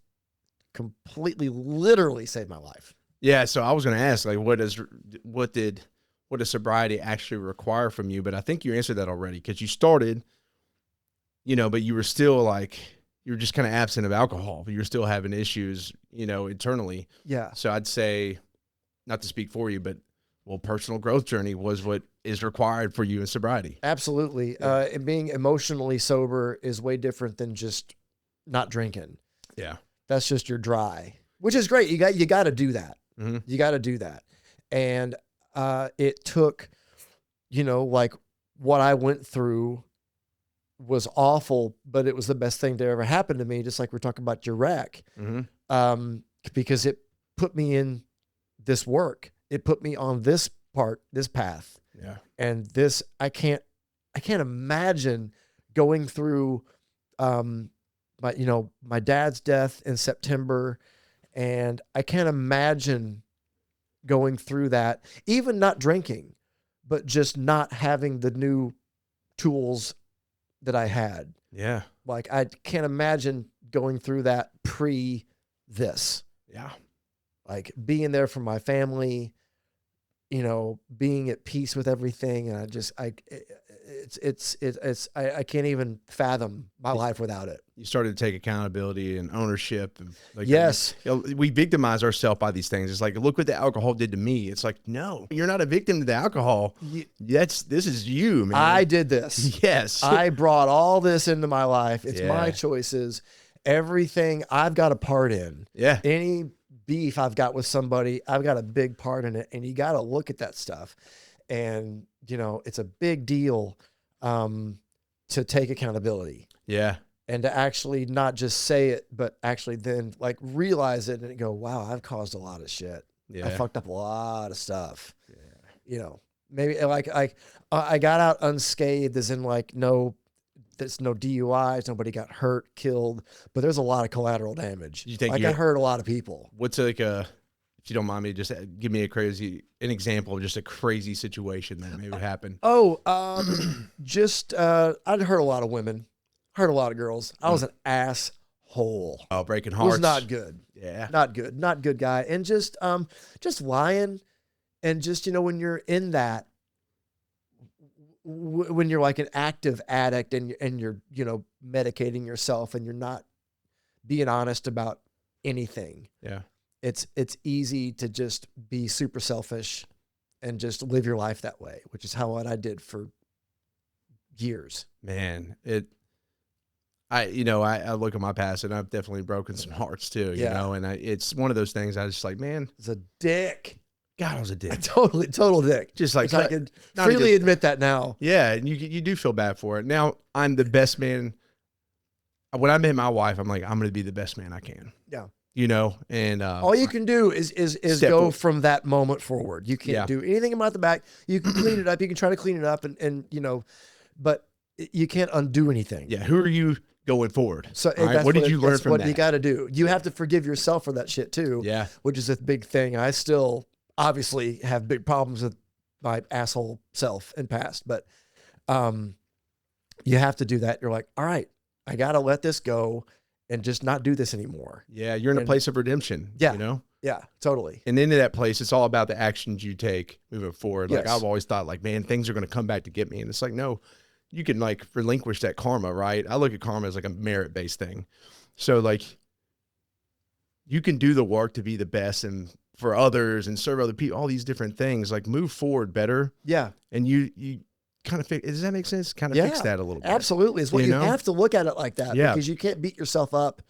Speaker 1: completely, literally saved my life.
Speaker 2: Yeah. So I was going to ask, like, what does sobriety actually require from you? But I think you answered that already, because you started, but you were still like, you were just kind of absent of alcohol. You were still having issues, internally. Yeah. So I'd say, not to speak for you, but personal growth journey was what is required for you in sobriety.
Speaker 1: Absolutely. Yeah. And being emotionally sober is way different than just not drinking. Yeah. That's just your dry, which is great. You got to do that. Mm-hmm. You got to do that. And it took, like what I went through was awful, but it was the best thing to ever happen to me. Just like we're talking about your wreck, because it put me in this work. It put me on this path. Yeah. And this, I can't imagine going through, my dad's death in September, and I can't imagine going through that, even not drinking, but just not having the new tools that I had. Yeah. Like I can't imagine going through that pre this. Yeah. Like being there for my family, being at peace with everything. And I can't even fathom my life without it.
Speaker 2: You started to take accountability and ownership. And
Speaker 1: yes.
Speaker 2: We victimize ourselves by these things. It's like, look what the alcohol did to me. It's like, no, you're not a victim to the alcohol. This is you, man.
Speaker 1: I did this.
Speaker 2: Yes.
Speaker 1: I brought all this into my life. It's my choices. Everything I've got a part in. Yeah. Any beef I've got with somebody, I've got a big part in it. And you got to look at that stuff. And, it's a big deal to take accountability. Yeah. And to actually not just say it, but actually then like realize it and go, wow, I've caused a lot of shit. Yeah. I fucked up a lot of stuff. Yeah. Maybe like I got out unscathed as in like, there's no DUIs, nobody got hurt, killed, but there's a lot of collateral damage. You think I hurt a lot of people.
Speaker 2: What's like if you don't mind me, just give me an example of just a crazy situation that maybe happened.
Speaker 1: I'd hurt a lot of women, hurt a lot of girls. I was an asshole.
Speaker 2: Oh, breaking hearts.
Speaker 1: Was not good. Yeah. Not good guy. And just lying. And just, when you're in that, when you're like an active addict and you're, medicating yourself and you're not being honest about anything. Yeah. It's easy to just be super selfish and just live your life that way, which is what I did for years.
Speaker 2: Man, I look at my past and I've definitely broken some hearts too, and it's one of those things I just like, man,
Speaker 1: it's a dick.
Speaker 2: God, I was a dick.
Speaker 1: Total dick.
Speaker 2: Just like,
Speaker 1: I can freely admit that now.
Speaker 2: Yeah. And you do feel bad for it. Now I'm the best man. When I met my wife, I'm like, I'm going to be the best man I can. Yeah. And
Speaker 1: all you can do is go from that moment forward. You can't do anything about the back. You can clean it up. You can try to clean it up and but you can't undo anything.
Speaker 2: Yeah. Who are you going forward?
Speaker 1: So
Speaker 2: right? What did you learn from that?
Speaker 1: What you got to do. You have to forgive yourself for that shit too. Yeah. Which is a big thing. I still obviously have big problems with my asshole self in past, but you have to do that. You're like, all right, I got to let this go and just not do this anymore.
Speaker 2: Yeah. You're in a place of redemption.
Speaker 1: Yeah.
Speaker 2: You know?
Speaker 1: Yeah, totally.
Speaker 2: And into that place, it's all about the actions you take moving forward. Like
Speaker 1: Yes.
Speaker 2: I've always thought like, man, things are going to come back to get me. And it's like, no, you can like relinquish that karma, right? I look at karma as like a merit-based thing. So like you can do the work to be the best and for others and serve other people, all these different things, like move forward better.
Speaker 1: Yeah.
Speaker 2: And you kind of does that make sense? Kind of fix that a little bit.
Speaker 1: Absolutely. It's what you have to look at it like that, because you can't beat yourself up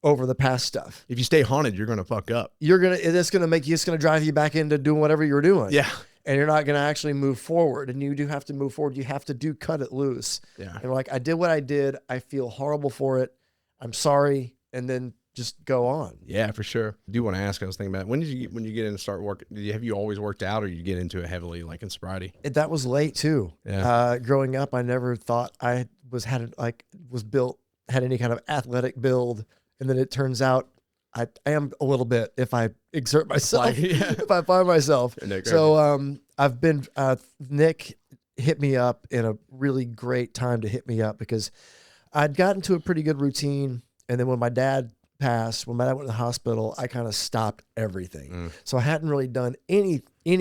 Speaker 1: over the past stuff.
Speaker 2: If you stay haunted, you're going to fuck up.
Speaker 1: It's going to drive you back into doing whatever you were doing.
Speaker 2: Yeah.
Speaker 1: And you're not going to actually move forward. And you do have to move forward. You have to cut it loose.
Speaker 2: Yeah.
Speaker 1: And like, I did what I did. I feel horrible for it. I'm sorry. And then just go on.
Speaker 2: Yeah, for sure. I do want to ask, I was thinking about, when you get in and start work, have you always worked out, or you get into it heavily like in sobriety?
Speaker 1: That was late too.
Speaker 2: Yeah.
Speaker 1: Growing up, I never thought I had any kind of athletic build. And then it turns out I am a little bit if I exert myself, if I find myself. So I've been, Nick hit me up in a really great time to hit me up, because I'd gotten to a pretty good routine. And then when my dad passed, when my dad went to the hospital, I kind of stopped everything. So I hadn't really done any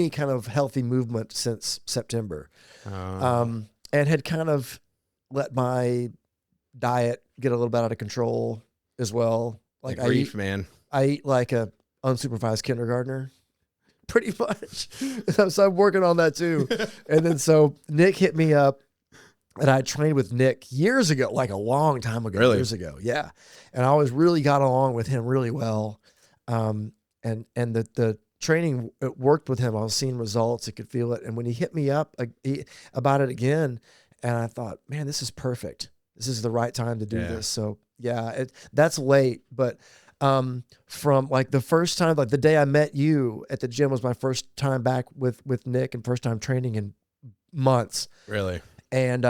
Speaker 1: kind of healthy movement since September, and had kind of let my diet get a little bit out of control as well. Like I eat like a unsupervised kindergartner, pretty much. So I'm working on that too. And then so Nick hit me up, and I trained with Nick years ago, like a long time ago, years ago. Yeah. And I always really got along with him really well. And the training, it worked with him. I was seeing results. I could feel it. And when he hit me up about it again, and I thought, man, this is perfect. This is the right time to do this. So yeah, that's late, but from like the first time, like the day I met you at the gym was my first time back with Nick, and first time training in months.
Speaker 2: Really?
Speaker 1: And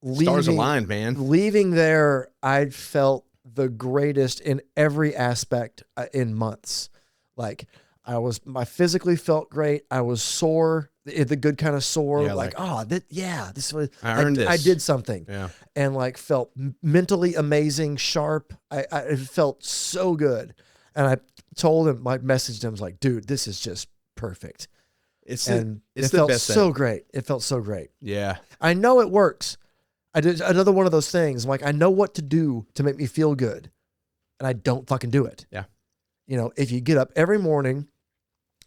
Speaker 2: stars aligned, man.
Speaker 1: Leaving there, I felt the greatest in every aspect in months. Like I physically felt great. I was sore, the good kind of sore. This was,
Speaker 2: I earned this.
Speaker 1: I did something.
Speaker 2: Yeah.
Speaker 1: And like felt mentally amazing, sharp. I felt so good. And I told him, I messaged him, I was like, dude, this is just perfect. It felt so great. It felt so great.
Speaker 2: Yeah.
Speaker 1: I know it works. I did another one of those things. Like, I know what to do to make me feel good, and I don't fucking do it.
Speaker 2: Yeah.
Speaker 1: You know, if you get up every morning,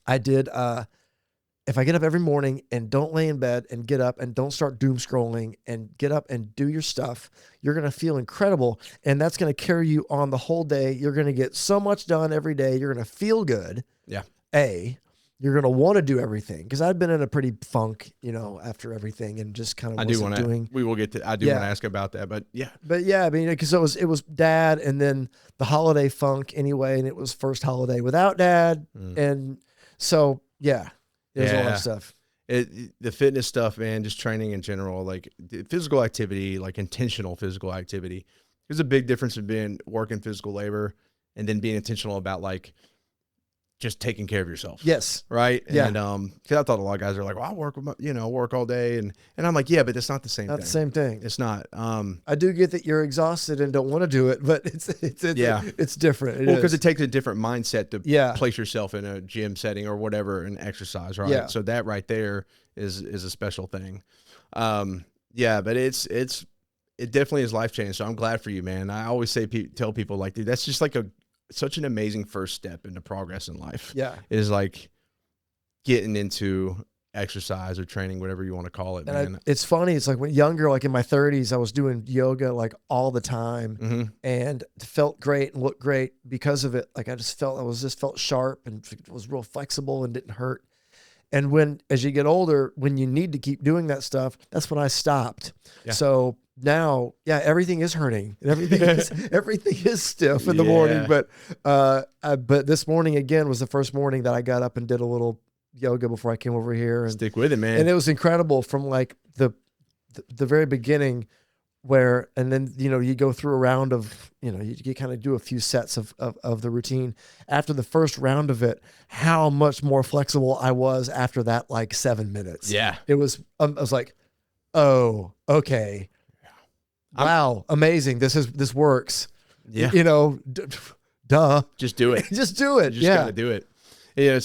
Speaker 1: if I get up every morning and don't lay in bed and get up and don't start doom scrolling and get up and do your stuff, you're going to feel incredible. And that's going to carry you on the whole day. You're going to get so much done every day. You're going to feel good.
Speaker 2: Yeah.
Speaker 1: You're going to want to do everything, because I'd been in a pretty funk, after everything, and just kind of
Speaker 2: I do want to ask about that, but yeah.
Speaker 1: But yeah, I mean, because it was Dad, and then the holiday funk anyway, and it was first holiday without Dad. And so, yeah, there's a lot of stuff.
Speaker 2: The fitness stuff, man, just training in general, like physical activity, like intentional physical activity. There's a big difference in working physical labor and then being intentional about like just taking care of yourself.
Speaker 1: Yes.
Speaker 2: Right.
Speaker 1: Yeah.
Speaker 2: And cause I thought a lot of guys are like, well, I work all day. And I'm like, yeah, but it's not the same thing.
Speaker 1: Not the same thing.
Speaker 2: It's not.
Speaker 1: I do get that you're exhausted and don't want to do it, but it's different.
Speaker 2: Because it takes a different mindset to place yourself in a gym setting or whatever and exercise. Right.
Speaker 1: Yeah.
Speaker 2: So that right there is a special thing. But it definitely is life changing. So I'm glad for you, man. I always tell people like, dude, that's just like such an amazing first step into progress in life.
Speaker 1: Yeah.
Speaker 2: Is like getting into exercise or training, whatever you want to call it, man.
Speaker 1: It's funny. It's like when younger, like in my 30s, I was doing yoga like all the time, and felt great and looked great because of it. Like I just felt sharp and was real flexible and didn't hurt. And as you get older, when you need to keep doing that stuff, that's when I stopped. Yeah. So now, everything is hurting and everything is stiff in the morning. But this morning again was the first morning that I got up and did a little yoga before I came over here. And
Speaker 2: stick with it, man.
Speaker 1: And it was incredible from like the very beginning, and then, you go through a round of, you kind of do a few sets of the routine. After the first round of it, how much more flexible I was after that, like 7 minutes.
Speaker 2: Yeah.
Speaker 1: It was, I was like, oh, okay. Wow, amazing. This works.
Speaker 2: Yeah.
Speaker 1: You know, duh.
Speaker 2: Just do it.
Speaker 1: Just do it.
Speaker 2: You just gotta do it. Yeah,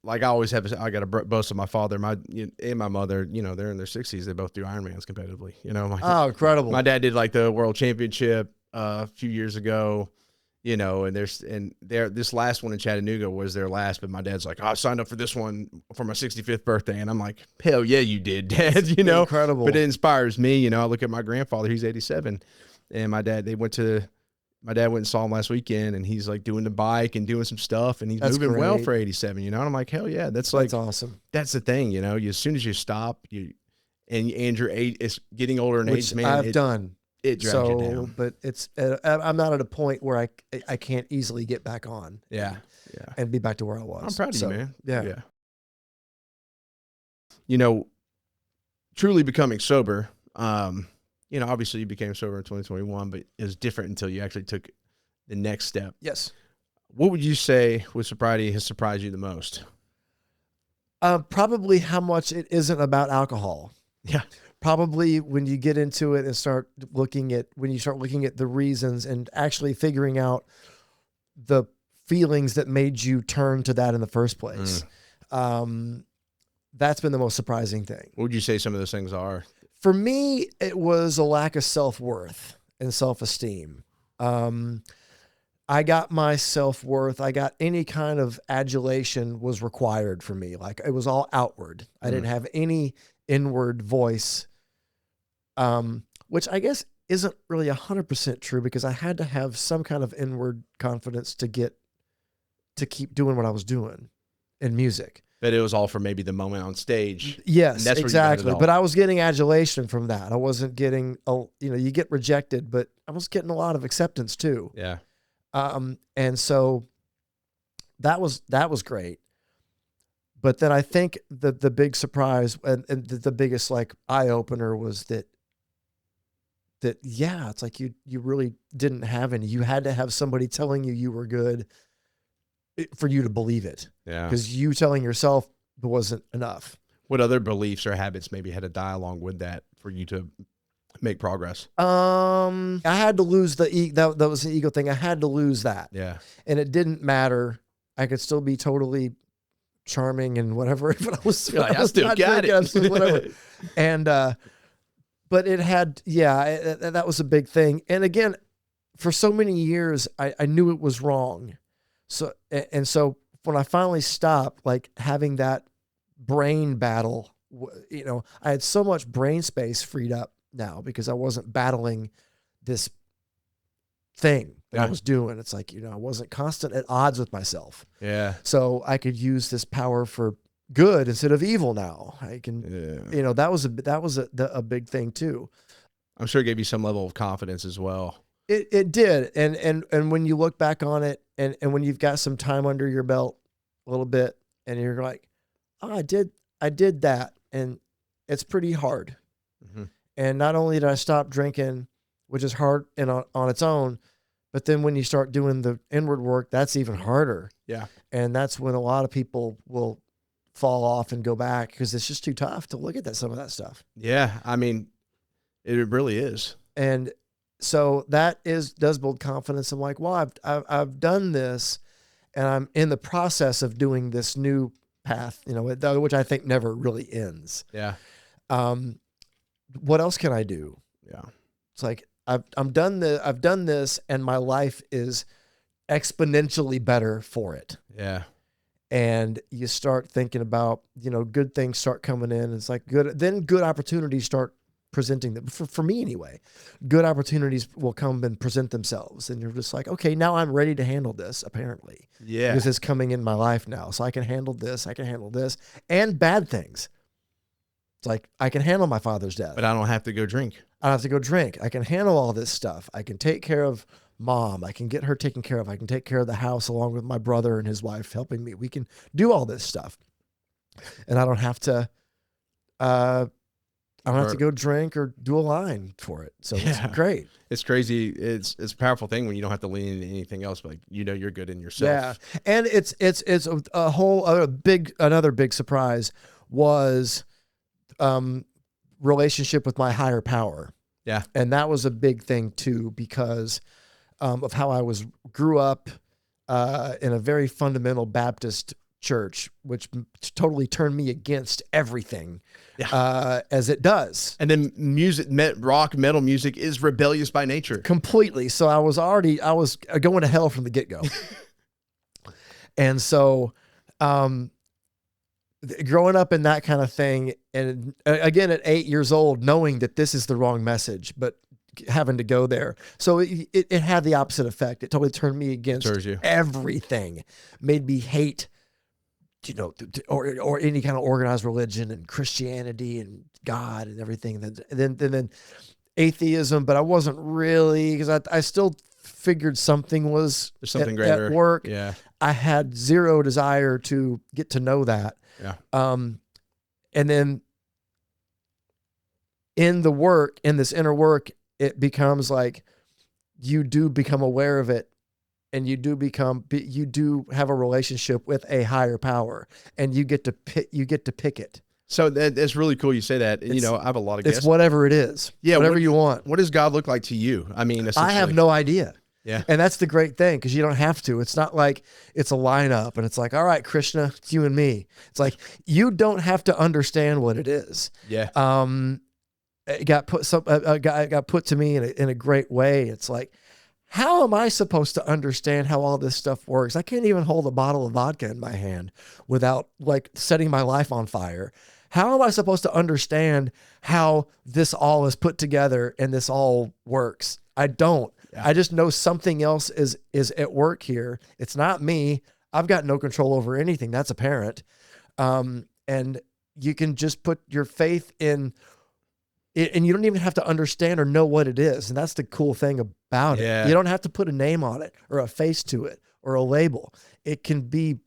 Speaker 2: like I always have. I got to boast of my father, and my mother. You know, they're in their 60s. They both do Ironmans competitively. You know,
Speaker 1: oh, incredible.
Speaker 2: My dad did like the world championship a few years ago. You know, and this last one in Chattanooga was their last, but my dad's like, oh, I signed up for this one for my 65th birthday, and I'm like, hell yeah, you did, Dad. You know,
Speaker 1: incredible.
Speaker 2: But it inspires me. You know, I look at my grandfather; he's 87, and my dad went and saw him last weekend, and he's like doing the bike and doing some stuff, and he's moving well for 87, you know? And I'm like, hell yeah, that's
Speaker 1: awesome.
Speaker 2: That's the thing, you know? As soon as you stop, and your age is getting older in age, man.
Speaker 1: I've done.
Speaker 2: It drags you down.
Speaker 1: But I'm not at a point where I can't easily get back on.
Speaker 2: Yeah.
Speaker 1: And be back to where I was.
Speaker 2: I'm proud of you, man.
Speaker 1: Yeah.
Speaker 2: You know, truly becoming sober, you know, obviously you became sober in 2021, but it was different until you actually took the next step.
Speaker 1: Yes.
Speaker 2: What would you say with sobriety has surprised you the most?
Speaker 1: Probably how much it isn't about alcohol.
Speaker 2: Yeah.
Speaker 1: Probably when you get into it and start looking at the reasons and actually figuring out the feelings that made you turn to that in the first place. That's been the most surprising thing.
Speaker 2: What would you say some of those things are?
Speaker 1: For me, it was a lack of self-worth and self-esteem. I got my self-worth. I got any kind of adulation was required for me. Like it was all outward. I didn't have any inward voice, which I guess isn't really 100% true because I had to have some kind of inward confidence to keep doing what I was doing in music.
Speaker 2: But it was all for maybe the moment on stage.
Speaker 1: Yes, exactly. But I was getting adulation from that. I wasn't getting, you get rejected, but I was getting a lot of acceptance too.
Speaker 2: Yeah.
Speaker 1: And so that was great. But then I think the big surprise and the biggest like eye opener was that yeah, it's like you really didn't have any. You had to have somebody telling you were good for you to believe it.
Speaker 2: Yeah.
Speaker 1: Because you telling yourself wasn't enough.
Speaker 2: What other beliefs or habits maybe had to die along with that for you to make progress?
Speaker 1: I had to lose that was the ego thing. I had to lose that.
Speaker 2: Yeah.
Speaker 1: And it didn't matter. I could still be totally charming and whatever, but I still got it. Whatever. And, but it had, that was a big thing. And again, for so many years, I knew it was wrong. So when I finally stopped, like having that brain battle, I had so much brain space freed up now because I wasn't battling this thing that I was doing. It's like, I wasn't constant at odds with myself.
Speaker 2: Yeah.
Speaker 1: So I could use this power for good instead of evil now. I can, that was a big thing too.
Speaker 2: I'm sure it gave you some level of confidence as well.
Speaker 1: It did. And when you look back on it and when you've got some time under your belt a little bit and you're like, oh, I did that. And it's pretty hard. Mm-hmm. And not only did I stop drinking, which is hard on its own, but then when you start doing the inward work, that's even harder.
Speaker 2: Yeah.
Speaker 1: And that's when a lot of people will fall off and go back because it's just too tough to look at some of that stuff.
Speaker 2: Yeah. I mean, it really is.
Speaker 1: And so that does build confidence. I'm like, well, I've done this and I'm in the process of doing this new path, which I think never really ends.
Speaker 2: Yeah.
Speaker 1: What else can I do?
Speaker 2: Yeah.
Speaker 1: It's like, I've done this and my life is exponentially better for it.
Speaker 2: Yeah.
Speaker 1: And you start thinking about, good things start coming in. It's like good opportunities start presenting them for me anyway. Good opportunities will come and present themselves. And you're just like, okay, now I'm ready to handle this apparently.
Speaker 2: Yeah.
Speaker 1: This is coming in my life now. So I can handle this and bad things. It's like, I can handle my father's death.
Speaker 2: But I don't have to go drink.
Speaker 1: I don't have to go drink. I can handle all this stuff. I can take care of mom. I can get her taken care of. I can take care of the house along with my brother and his wife helping me. We can do all this stuff. And I don't have to, go drink or do a line for it. So it's great. It's
Speaker 2: crazy. It's a powerful thing when you don't have to lean into anything else, but you're good in yourself.
Speaker 1: Yeah. And it's a whole another big surprise was, relationship with my higher power.
Speaker 2: Yeah.
Speaker 1: And that was a big thing too, because of how I grew up in a very fundamental Baptist church, which totally turned me against everything, as it does.
Speaker 2: And then rock, metal music is rebellious by nature.
Speaker 1: Completely. So I was going to hell from the get-go. And so, growing up in that kind of thing, and again, at 8 years old, knowing that this is the wrong message, but having to go there. So it had the opposite effect. It totally turned me against everything, made me hate, or any kind of organized religion and Christianity and God and everything. And then atheism, but I wasn't really, because I still figured something was
Speaker 2: greater
Speaker 1: at work.
Speaker 2: Yeah.
Speaker 1: I had zero desire to get to know that.
Speaker 2: Yeah.
Speaker 1: And then in this inner work, it becomes like you do become aware of it, and you do have a relationship with a higher power, and you get to pick it.
Speaker 2: So that's really cool you say that. I have a lot of guests.
Speaker 1: It's whatever it is.
Speaker 2: Yeah.
Speaker 1: Whatever you want.
Speaker 2: What does God look like to you? I mean,
Speaker 1: I have no idea.
Speaker 2: Yeah.
Speaker 1: And that's the great thing, because you don't have to. It's not like it's a lineup and it's like, all right, Krishna, it's you and me. It's like, you don't have to understand what it is.
Speaker 2: Yeah.
Speaker 1: It got put to me in a great way. It's like, how am I supposed to understand how all this stuff works? I can't even hold a bottle of vodka in my hand without like setting my life on fire. How am I supposed to understand how this all is put together and this all works? I don't. Yeah. I just know something else is at work here. It's not me. I've got no control over anything. That's apparent. And you can just put your faith in it, and you don't even have to understand or know what it is. And that's the cool thing about it. You don't have to put a name on it or a face to it or a label. It can be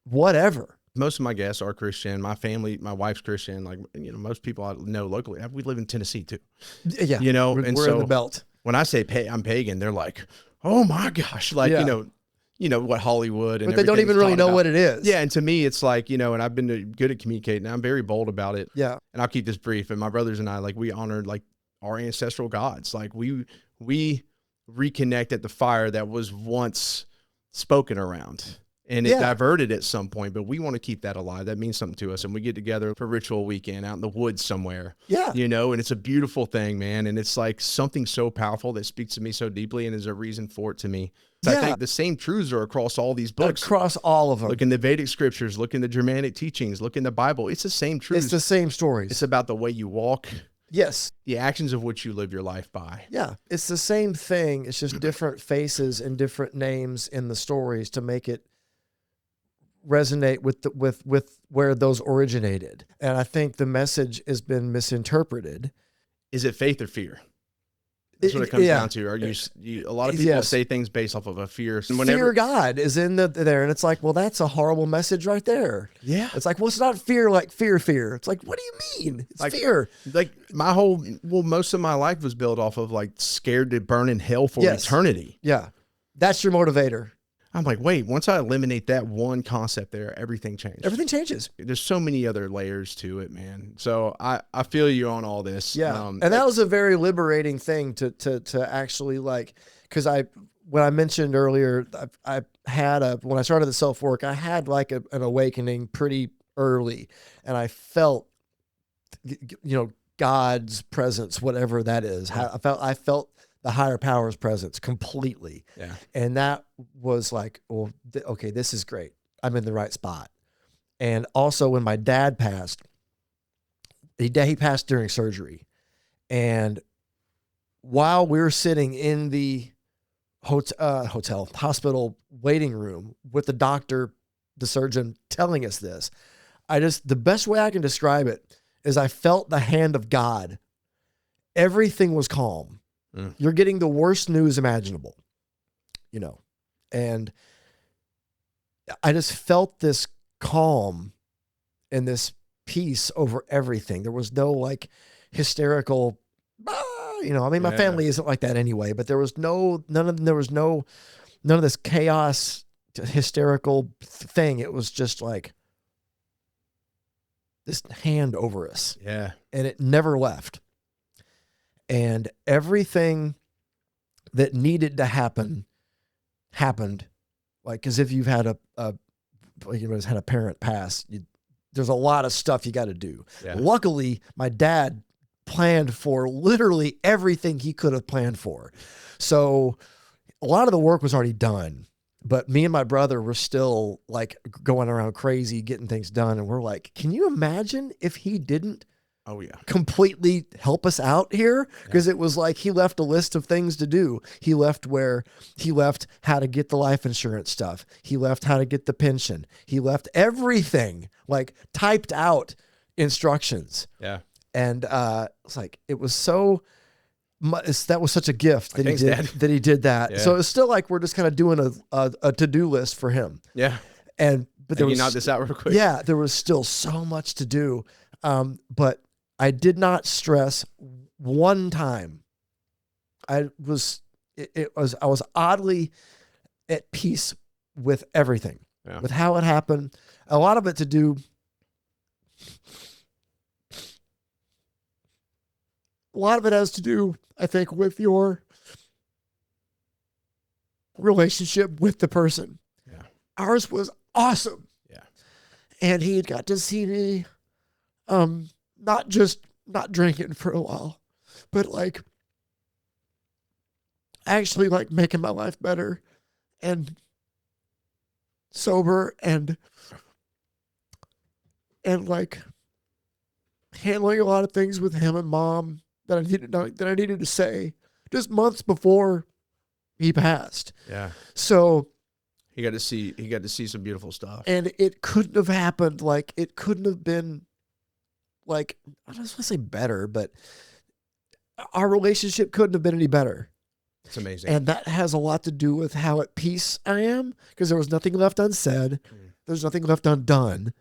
Speaker 1: whatever.
Speaker 2: Most of my guests are Christian. My family, my wife's Christian. Like, most people I know locally, we live in Tennessee too.
Speaker 1: Yeah.
Speaker 2: We're
Speaker 1: in the belt.
Speaker 2: When I say I'm pagan, they're like, oh my gosh. Like, what Hollywood and
Speaker 1: but they don't even really know what it is.
Speaker 2: Yeah. And to me, it's like, and I've been good at communicating. I'm very bold about it.
Speaker 1: Yeah.
Speaker 2: And I'll keep this brief. And my brothers and I, like, we honored like our ancestral gods. Like we reconnect at the fire that was once spoken around. And it diverted at some point, but we want to keep that alive. That means something to us. And we get together for ritual weekend out in the woods somewhere.
Speaker 1: Yeah.
Speaker 2: And it's a beautiful thing, man. And it's like something so powerful that speaks to me so deeply, and there's a reason for it to me. So I think the same truths are across all these books.
Speaker 1: Across all of them.
Speaker 2: Look in the Vedic scriptures, look in the Germanic teachings, look in the Bible. It's the same truths.
Speaker 1: It's the same stories.
Speaker 2: It's about the way you walk.
Speaker 1: Yes.
Speaker 2: The actions of which you live your life by.
Speaker 1: Yeah. It's the same thing. It's just different faces and different names in the stories to make it resonate with where those originated. And I think the message has been misinterpreted.
Speaker 2: Is it faith or fear? That's what it comes down to. Are you a lot of people say things based off of a fear.
Speaker 1: Fear God is in there, and it's like, well, that's a horrible message right there.
Speaker 2: Yeah.
Speaker 1: It's like, well, it's not fear like fear. It's like, what do you mean? It's like, fear.
Speaker 2: Like most of my life was built off of like scared to burn in hell for eternity.
Speaker 1: Yeah. That's your motivator.
Speaker 2: I'm like, wait, once I eliminate that one concept there, everything changed.
Speaker 1: Everything changes.
Speaker 2: There's so many other layers to it, man. So I feel you on all this.
Speaker 1: Yeah. And that was a very liberating thing to actually like, because when I mentioned earlier, I had when I started the self-work, I had like an awakening pretty early, and I felt, God's presence, whatever that is. I felt the higher power's presence completely.
Speaker 2: Yeah.
Speaker 1: And that was like, well, okay, this is great. I'm in the right spot. And also when my dad passed, he passed during surgery. And while we were sitting in the hospital waiting room with the doctor, the surgeon telling us this, the best way I can describe it is I felt the hand of God. Everything was calm. You're getting the worst news imaginable, and I just felt this calm and this peace over everything. There was no like hysterical, my family isn't like that anyway, but there was none of this chaos, hysterical thing. It was just like, this hand over us.
Speaker 2: Yeah.
Speaker 1: And it never left. And everything that needed to happen happened. Like, as if you've had had a parent pass, there's a lot of stuff you got to do.
Speaker 2: Yeah.
Speaker 1: Luckily, my dad planned for literally everything he could have planned for. So a lot of the work was already done, but me and my brother were still like going around crazy, getting things done. And we're like, can you imagine if he didn't completely help us out here? Because it was like he left a list of things to do. He left how to get the life insurance stuff. He left how to get the pension. He left everything, like typed out instructions.
Speaker 2: Yeah.
Speaker 1: And it's like, it was so much, that was such a gift that he did that.
Speaker 2: Yeah.
Speaker 1: So it's still like we're just kind of doing a to-do list for him.
Speaker 2: Yeah.
Speaker 1: But there was,
Speaker 2: knock this out real quick.
Speaker 1: Yeah, there was still so much to do. But I did not stress one time. I was oddly at peace with everything, with how it happened. A lot of it to do. A lot of it has to do, I think, with your relationship with the person.
Speaker 2: Yeah.
Speaker 1: Ours was awesome.
Speaker 2: Yeah.
Speaker 1: And he had got to see me, not drinking for a while, but like actually like making my life better and sober and like handling a lot of things with him and mom that I needed to say just months before he passed.
Speaker 2: Yeah.
Speaker 1: So
Speaker 2: he got to see some beautiful stuff.
Speaker 1: And it couldn't have happened. Like, it couldn't have been like, I don't want to say better, but our relationship couldn't have been any better.
Speaker 2: It's amazing.
Speaker 1: And that has a lot to do with how at peace I am, because there was nothing left unsaid. There's nothing left undone.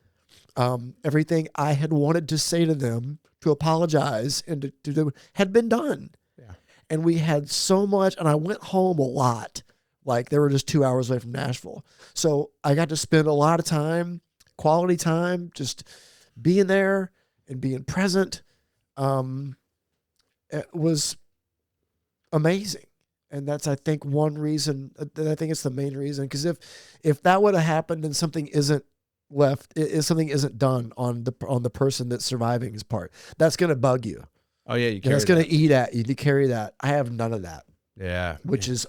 Speaker 1: Everything I had wanted to say to them, to apologize and to do, had been done.
Speaker 2: Yeah.
Speaker 1: And we had so much, and I went home a lot. Like, they were just 2 hours away from Nashville. So I got to spend a lot of time, quality time, just being there and being present. It was amazing. And that's, I think, one reason. I think it's the main reason. Because if that would have happened and something isn't left, if something isn't done on the person that's surviving his part, that's going to bug you.
Speaker 2: Oh yeah, you carry
Speaker 1: that's going to eat at you. You carry that. I have none of that.
Speaker 2: Yeah,
Speaker 1: which is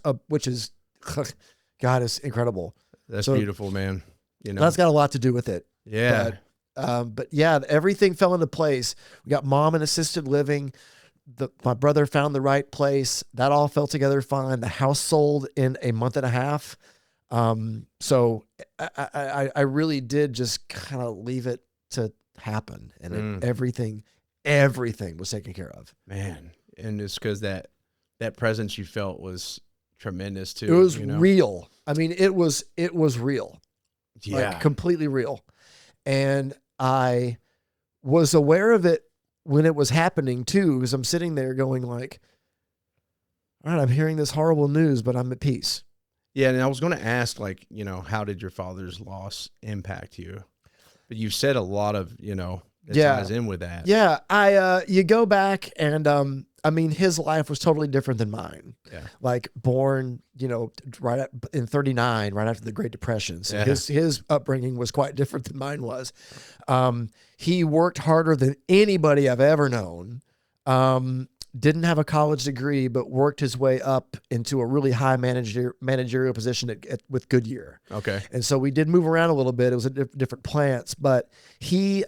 Speaker 1: God, is incredible.
Speaker 2: That's beautiful, man. You know,
Speaker 1: that's got a lot to do with it.
Speaker 2: Yeah.
Speaker 1: But yeah, everything fell into place. We got mom in assisted living. My brother found the right place. That all fell together fine. The house sold in a month and a half. So I really did just kind of leave it to happen, and everything was taken care of.
Speaker 2: Man, and it's because that presence you felt was tremendous too.
Speaker 1: It was real. I mean, it was real.
Speaker 2: Yeah.
Speaker 1: Like, completely real. And I was aware of it when it was happening too, because I'm sitting there going like, all right, I'm hearing this horrible news, but I'm at peace.
Speaker 2: Yeah. And I was going to ask, like, how did your father's loss impact you? But you've said a lot of, that ties in with that.
Speaker 1: Yeah. You go back and, I mean, his life was totally different than mine.
Speaker 2: Yeah.
Speaker 1: Like, born, right in 39, right after the Great Depression. So his upbringing was quite different than mine was. He worked harder than anybody I've ever known. Didn't have a college degree, but worked his way up into a really high managerial position with Goodyear.
Speaker 2: Okay.
Speaker 1: And so we did move around a little bit. It was at different plants, but he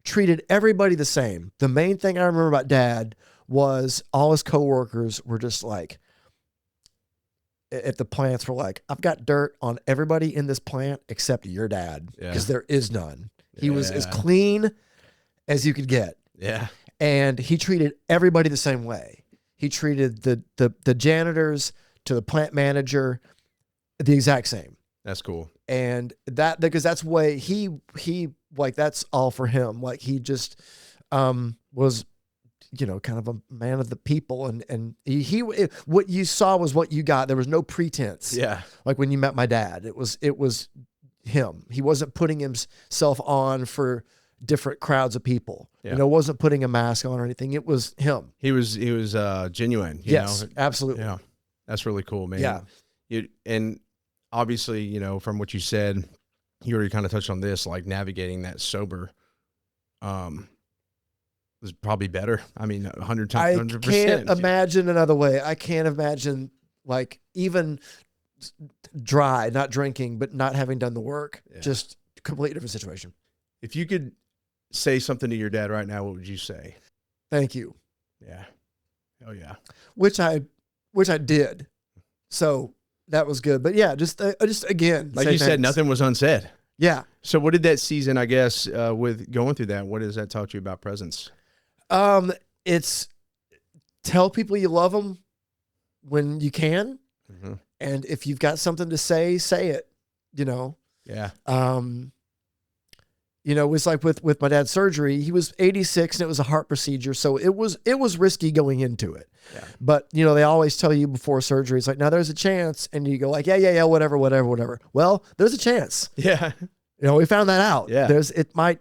Speaker 1: treated everybody the same. The main thing I remember about Dad was all his coworkers were just like, at the plants were like, I've got dirt on everybody in this plant except your dad, because there is none. He was as clean as you could get.
Speaker 2: Yeah.
Speaker 1: And he treated everybody the same way. He treated the janitors to the plant manager the exact same.
Speaker 2: That's cool.
Speaker 1: And because that's the way he like, that's all for him. Like, he just was, kind of a man of the people, and he what you saw was what you got. There was no pretense.
Speaker 2: Yeah.
Speaker 1: Like when you met my dad, it was him. He wasn't putting himself on for different crowds of people.
Speaker 2: Yeah.
Speaker 1: You know, wasn't putting a mask on or anything. It was him.
Speaker 2: He was genuine.
Speaker 1: Yes,
Speaker 2: know?
Speaker 1: absolutely.
Speaker 2: Yeah. That's really cool, man.
Speaker 1: Yeah.
Speaker 2: And obviously, you know, from what you said, you already kind of touched on this, like navigating that sober, was probably better. I mean, 100%.
Speaker 1: I can't imagine another way. I can't imagine like even dry, not drinking, but not having done the work. Yeah. Just completely different situation.
Speaker 2: If you could say something to your dad right now, what would you say?
Speaker 1: Thank you.
Speaker 2: Yeah. Oh yeah.
Speaker 1: Which I did. So that was good. But yeah, just again,
Speaker 2: like you said, nothing was unsaid.
Speaker 1: Yeah.
Speaker 2: So what did that season, I guess, with going through that, what does that taught you about presence?
Speaker 1: It's tell people you love them when you can. Mm-hmm. And if you've got something to say it, you know?
Speaker 2: Yeah.
Speaker 1: You know, it was like with my dad's surgery, he was 86 and it was a heart procedure. So it was risky going into it. Yeah. But you know, they always tell you before surgery, it's like, now there's a chance. And you go like, yeah, whatever. Well, there's a chance.
Speaker 2: Yeah.
Speaker 1: You know, we found that out.
Speaker 2: Yeah.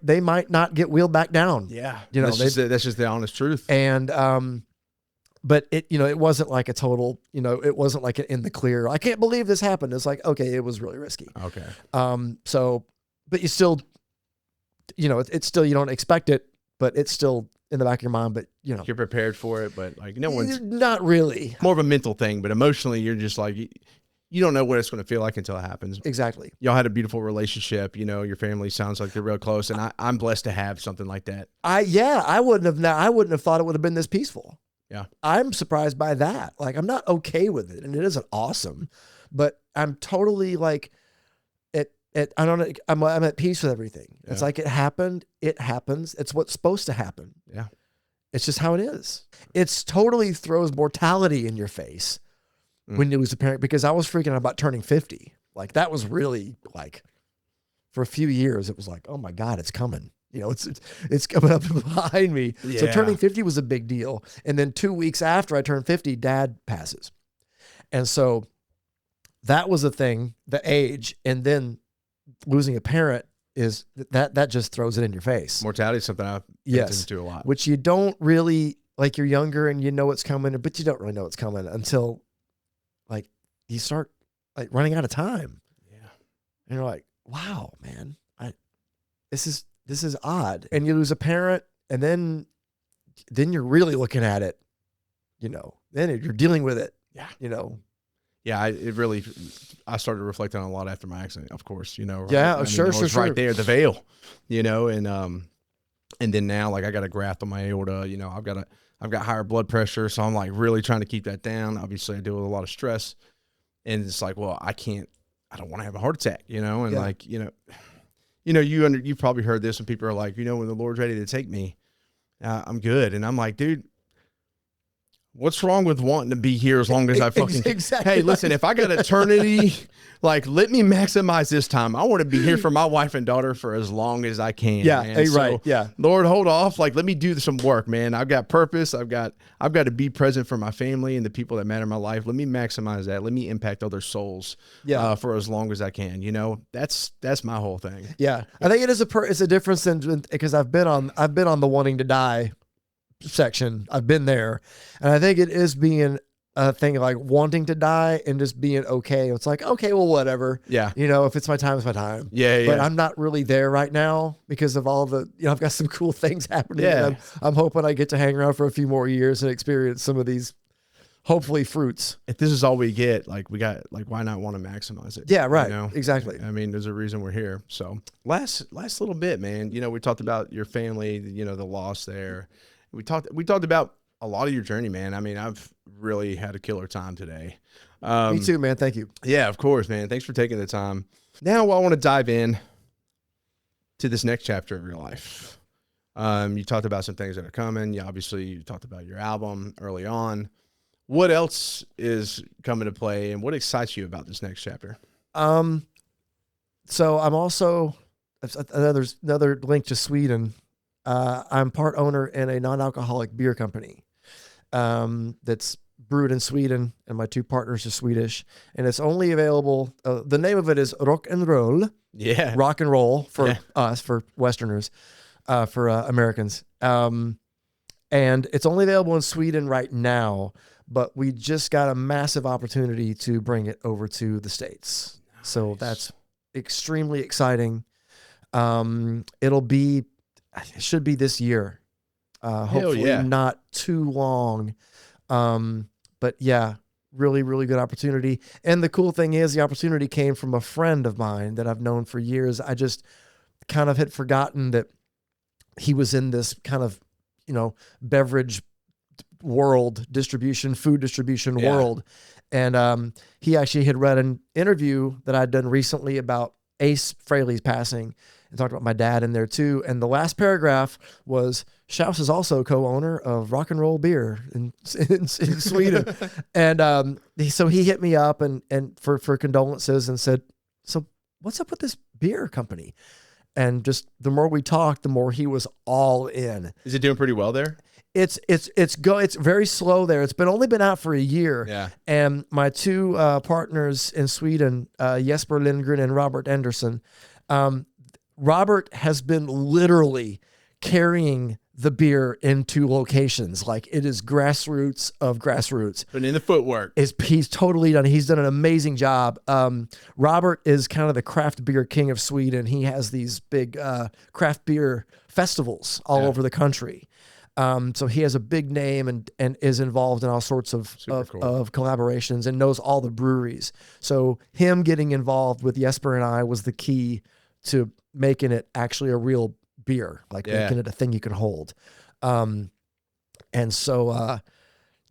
Speaker 1: They might not get wheeled back down.
Speaker 2: Yeah.
Speaker 1: You know,
Speaker 2: that's just the honest truth.
Speaker 1: And, but it wasn't like a total, you know, it wasn't like in the clear. I can't believe this happened. It's like, okay, it was really risky.
Speaker 2: Okay.
Speaker 1: So, but you still, you know, it's still, you don't expect it, but it's still in the back of your mind, but you know,
Speaker 2: you're prepared for it, but like no one's
Speaker 1: not really.
Speaker 2: More of a mental thing, but emotionally you're just like, you don't know what it's going to feel like until it happens.
Speaker 1: Exactly.
Speaker 2: Y'all had a beautiful relationship. You know, your family sounds like they're real close, and I'm blessed to have something like that. I wouldn't have thought it would have been this peaceful. Yeah. I'm
Speaker 1: surprised by that. Like, I'm not okay with it, and it isn't awesome, but I'm totally like, I'm at peace with everything. Yeah. It's like it happened. It happens. It's what's supposed to happen.
Speaker 2: Yeah.
Speaker 1: It's just how it is. It's totally throws mortality in your face when you lose a parent, because I was freaking out about turning 50. Like that was really like, for a few years, it was like, oh my God, it's coming. You know, it's coming up behind me. Yeah. So turning 50 was a big deal. And then 2 weeks after I turned 50, Dad passes. And so that was a thing, the age, and then losing a parent is that just throws it in your face.
Speaker 2: Mortality is something I pay attention to a lot.
Speaker 1: Which you don't really, like, you're younger and you know it's coming, but you don't really know it's coming until like you start like running out of time. Yeah. And you're like, wow, man, this is odd. And you lose a parent, and then you're really looking at it, you know, then you're dealing with it. Yeah. You know.
Speaker 2: Yeah, I started reflecting on a lot after my accident, of course, you know. Right?
Speaker 1: Yeah, sure.
Speaker 2: Right there, the veil, you know, and then now, like, I got a graft on my aorta, you know, I've got higher blood pressure, so I'm like really trying to keep that down. Obviously, I deal with a lot of stress, and it's like, well, I don't want to have a heart attack, you know, and like, you've probably heard this when people are like, you know, when the Lord's ready to take me, I'm good, and I'm like, dude, what's wrong with wanting to be here as long as I fucking
Speaker 1: exactly.
Speaker 2: Hey, listen, if I got eternity, like, let me maximize this time. I want to be here for my wife and daughter for as long as I can.
Speaker 1: Yeah,
Speaker 2: man.
Speaker 1: Hey, right. Yeah.
Speaker 2: Lord, hold off. Like, let me do some work, man. I've got purpose. I've got to be present for my family and the people that matter in my life. Let me maximize that. Let me impact other souls. Yeah. For as long as I can. You know, that's my whole thing.
Speaker 1: Yeah. I think it is it's a difference because I've been on the wanting to die section. I've been there, and I think it is being a thing like wanting to die and just being okay. It's like, okay, well, whatever.
Speaker 2: Yeah.
Speaker 1: You know, if it's my time, it's my time.
Speaker 2: Yeah.
Speaker 1: But I'm not really there right now because of all the, you know, I've got some cool things happening.
Speaker 2: Yeah.
Speaker 1: I'm hoping I get to hang around for a few more years and experience some of these, hopefully, fruits.
Speaker 2: If this is all we get, like, we got, like, why not want to maximize it?
Speaker 1: Yeah, right.
Speaker 2: You know?
Speaker 1: Exactly.
Speaker 2: I mean, there's a reason we're here. So last little bit, man, you know, we talked about your family, you know, the loss there. We talked about a lot of your journey, man. I mean, I've really had a killer time today.
Speaker 1: Me too, man. Thank you.
Speaker 2: Yeah, of course, man. Thanks for taking the time. Now I want to dive in to this next chapter of your life. You talked about some things that are coming. You talked about your album early on. What else is coming to play, and what excites you about this next chapter?
Speaker 1: So I'm also another link to Sweden. I'm part owner in a non-alcoholic beer company that's brewed in Sweden, and my two partners are Swedish, and it's only available. The name of it is Rock and Roll.
Speaker 2: Yeah.
Speaker 1: Rock and Roll for us, for Westerners. for Americans. And it's only available in Sweden right now, but we just got a massive opportunity to bring it over to the States. Nice. So that's extremely exciting. It should be this year. Hopefully not too long. But yeah, really, really good opportunity. And the cool thing is the opportunity came from a friend of mine that I've known for years. I just kind of had forgotten that he was in this kind of, beverage world distribution, food distribution world. And he actually had read an interview that I'd done recently about Ace Frehley's passing and talked about my dad in there too. And the last paragraph was, Shouse is also co-owner of Rock and Roll Beer in Sweden. And so he hit me up and for condolences and said, so what's up with this beer company? And just the more we talked, the more he was all in.
Speaker 2: Is it doing pretty well there?
Speaker 1: It's very slow there. It's only been out for a year.
Speaker 2: Yeah.
Speaker 1: And my two partners in Sweden, Jesper Lindgren and Robert Anderson, Robert has been literally carrying the beer into locations. Like, it is grassroots of grassroots.
Speaker 2: Putting in the footwork.
Speaker 1: He's totally done. He's done an amazing job. Robert is kind of the craft beer king of Sweden. He has these big craft beer festivals all over the country. So he has a big name and is involved in all sorts of collaborations and knows all the breweries. So him getting involved with Jesper and I was the key to making it actually a real beer, like making it a thing you can hold. And so,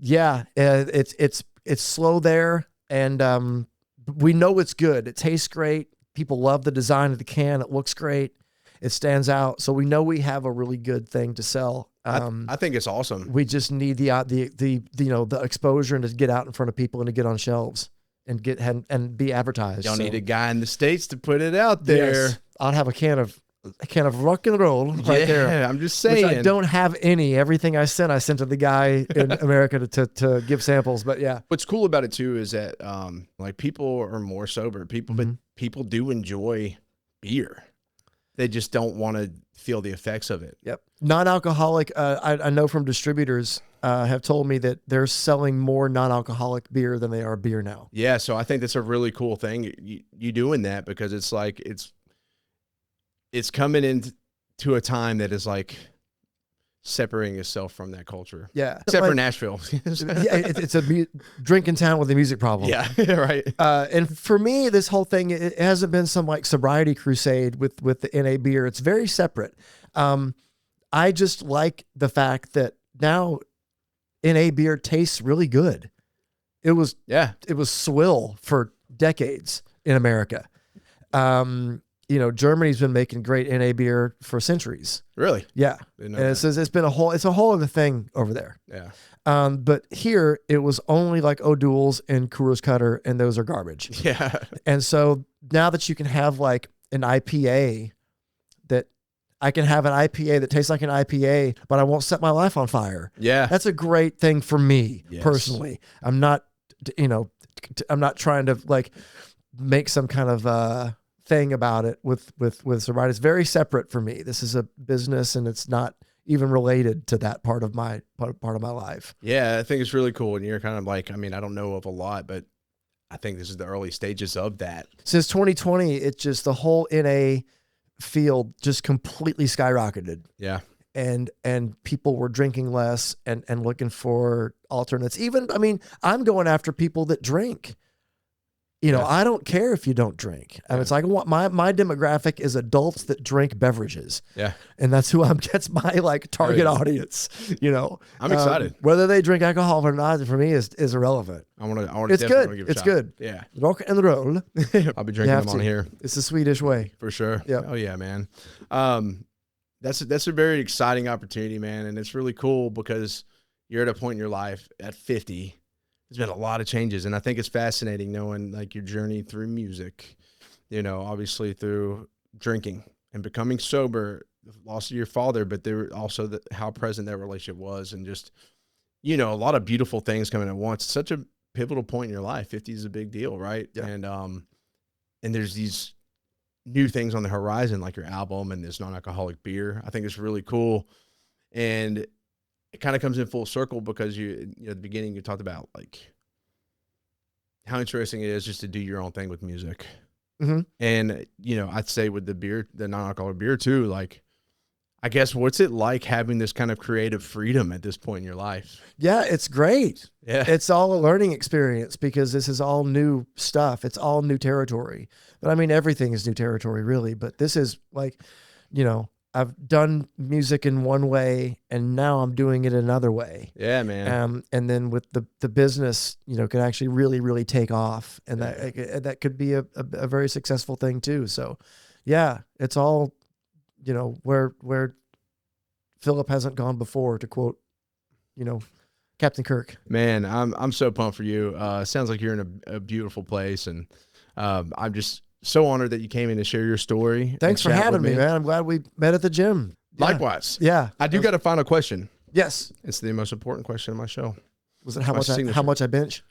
Speaker 1: it's slow there. And we know it's good. It tastes great. People love the design of the can. It looks great. It stands out. So we know we have a really good thing to sell.
Speaker 2: I think it's awesome.
Speaker 1: We just need the exposure and to get out in front of people and to get on shelves and be advertised.
Speaker 2: Y'all need a guy in the States to put it out there.
Speaker 1: Yes. I'll have a can of rock and roll right there.
Speaker 2: Yeah, I'm just saying.
Speaker 1: Which I don't have any. Everything I sent to the guy in America to give samples. But yeah.
Speaker 2: What's cool about it too is that people are more sober. But people do enjoy beer. They just don't want to feel the effects of it.
Speaker 1: Yep. Non-alcoholic, I know from distributors have told me that they're selling more non-alcoholic beer than they are beer now.
Speaker 2: Yeah, so I think that's a really cool thing. You doing that because it's like it's coming into a time that is like separating itself from that culture.
Speaker 1: Yeah.
Speaker 2: Except for Nashville.
Speaker 1: It's a drinking town with a music problem.
Speaker 2: Yeah, right.
Speaker 1: And for me, this whole thing, it hasn't been some like sobriety crusade with the NA beer. It's very separate. I just like the fact that now NA beer tastes really good. It was swill for decades in America. Germany's been making great NA beer for centuries. Really? Yeah. And it's been a whole other thing over there. Yeah. But here it was only like O'Doul's and Coors Cutter, and those are garbage. Yeah. And so now that you can have like an IPA I can have an IPA that tastes like an IPA, but I won't set my life on fire. Yeah. That's a great thing for me personally. I'm not trying to like make some kind of, thing about it with sobriety. It's very separate for me. This is a business and it's not even related to that part of my life. Yeah, I think it's really cool. And you're kind of like, I don't know of a lot, but I think this is the early stages of that. Since 2020, it's just the whole NA field just completely skyrocketed. Yeah. And people were drinking less and looking for alternates. Even, I'm going after people that drink. I don't care if you don't drink. It's like my demographic is adults that drink beverages. Yeah. And that's that's my like target audience, I'm excited. Whether they drink alcohol or not for me is irrelevant. I want to it's good. Give it it's good. Yeah. Rock and roll. I'll be drinking them on here. It's the Swedish way. For sure. Yeah. Oh yeah, man. That's a very exciting opportunity, man. And it's really cool because you're at a point in your life at 50. There's been a lot of changes, and I think it's fascinating knowing like your journey through music, obviously through drinking and becoming sober, the loss of your father, but there also how present that relationship was, and just, a lot of beautiful things coming at once. It's such a pivotal point in your life. 50 is a big deal, right? Yeah. And there's these
Speaker 2: new things on the horizon, like your album and this non-alcoholic beer. I think it's really cool. And it kind of comes in full circle because you know, at the beginning you talked about like how interesting it is just to do your own thing with music.
Speaker 1: Mm-hmm.
Speaker 2: And, you know, I'd say with the beer, the non-alcoholic beer too, like, I guess what's it like having this kind of creative freedom at this point in your life?
Speaker 1: Yeah, it's great.
Speaker 2: Yeah.
Speaker 1: It's all a learning experience because this is all new stuff. It's all new territory. But I mean, everything is new territory really. But this is like, you know, I've done music in one way and now I'm doing it another way.
Speaker 2: Yeah, man.
Speaker 1: And then with the business, you know, can actually really, really take off. And that could be a very successful thing too. So yeah, it's all, you know, where Philip hasn't gone before, to quote, you know, Captain Kirk.
Speaker 2: Man, I'm so pumped for you. Sounds like you're in a beautiful place. And I'm just so honored that you came in to share your story.
Speaker 1: Thanks for having me, man. I'm glad we met at the gym.
Speaker 2: Likewise.
Speaker 1: Yeah.
Speaker 2: I do got a final question.
Speaker 1: Yes.
Speaker 2: It's the most important question of my show.
Speaker 1: Was it how much I bench?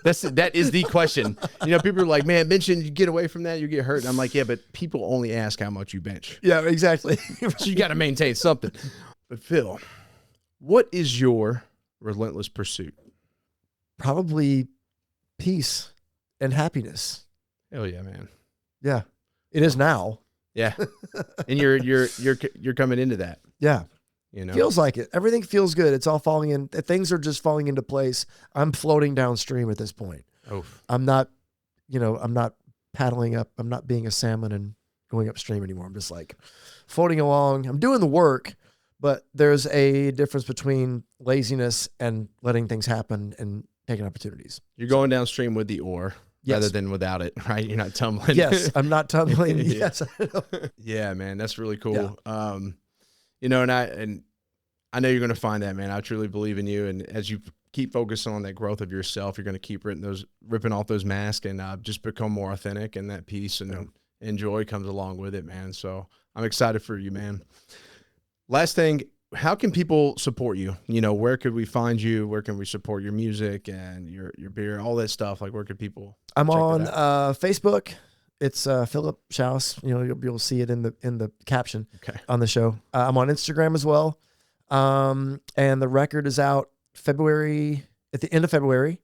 Speaker 2: That is the question. You know, people are like, man, benching, you get away from that, you get hurt. And I'm like, yeah, but people only ask how much you bench.
Speaker 1: Yeah, exactly.
Speaker 2: So you got to maintain something. But Phil, what is your relentless pursuit?
Speaker 1: Probably peace and happiness.
Speaker 2: Hell yeah, man.
Speaker 1: Yeah, it is now.
Speaker 2: Yeah. And you're coming into that.
Speaker 1: Yeah.
Speaker 2: You know,
Speaker 1: feels like it. Everything feels good. It's all falling in. Things are just falling into place. I'm floating downstream at this point.
Speaker 2: Oh,
Speaker 1: I'm not, you know, I'm not paddling up. I'm not being a salmon and going upstream anymore. I'm just like floating along. I'm doing the work, but there's a difference between laziness and letting things happen and taking opportunities.
Speaker 2: You're going downstream with the oar.
Speaker 1: Yes.
Speaker 2: Rather than without it, right? You're not tumbling.
Speaker 1: Yes, I'm not tumbling.
Speaker 2: Yeah.
Speaker 1: Yes. I know.
Speaker 2: Yeah, man, that's really cool.
Speaker 1: Yeah.
Speaker 2: You know, and I know you're going to find that, man. I truly believe in you. And as you keep focusing on that growth of yourself, you're going to keep ripping off those masks and just become more authentic, and that peace and joy comes along with it, man. So I'm excited for you, man. Last thing, how can people support you? You know, where could we find you? Where can we support your music and your beer, all that stuff? Like, where could people?
Speaker 1: I'm on Facebook. It's Philip Shouse. You know, you'll see it in the caption on the show. I'm on Instagram as well. And the record is out at the end of February,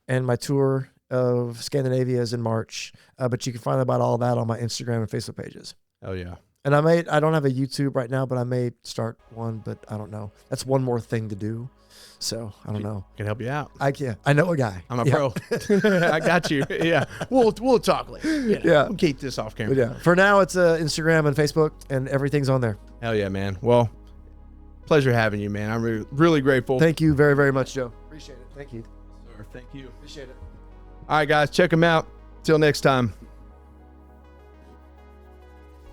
Speaker 1: and my tour of Scandinavia is in March. But you can find out about all that on my Instagram and Facebook pages.
Speaker 2: Oh yeah.
Speaker 1: And I don't have a YouTube right now, but I may start one, but I don't know. That's one more thing to do. So I don't know.
Speaker 2: Can help you out.
Speaker 1: I know a guy.
Speaker 2: I'm a pro. I got you. Yeah. We'll talk later. Yeah. We'll keep this off camera.
Speaker 1: But yeah. For now, it's Instagram and Facebook, and everything's on there.
Speaker 2: Hell yeah, man. Well, pleasure having you, man. I'm really grateful.
Speaker 1: Thank you very, very much, Joe. Appreciate it. Thank you.
Speaker 2: Sir, thank you.
Speaker 1: Appreciate it.
Speaker 2: All right, guys, check them out. Till next time.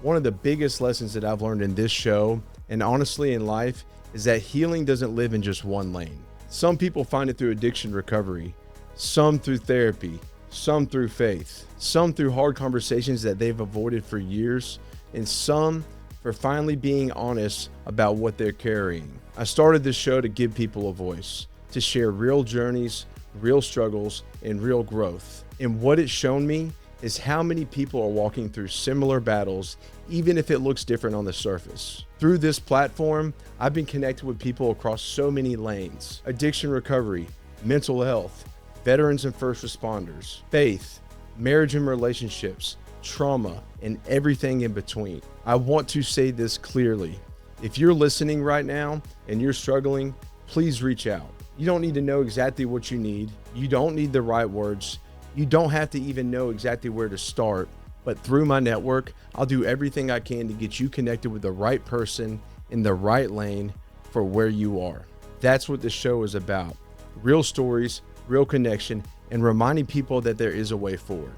Speaker 2: One of the biggest lessons that I've learned in this show, and honestly in life, is that healing doesn't live in just one lane. Some people find it through addiction recovery, some through therapy, some through faith, some through hard conversations that they've avoided for years, and some for finally being honest about what they're carrying. I started this show to give people a voice, to share real journeys, real struggles, and real growth. And what it's shown me is how many people are walking through similar battles, even if it looks different on the surface. Through this platform, I've been connected with people across so many lanes: addiction recovery, mental health, veterans and first responders, faith, marriage and relationships, trauma, and everything in between. I want to say this clearly. If you're listening right now and you're struggling, please reach out. You don't need to know exactly what you need. You don't need the right words. You don't have to even know exactly where to start, but through my network, I'll do everything I can to get you connected with the right person in the right lane for where you are. That's what this show is about. Real stories, real connection, and reminding people that there is a way forward.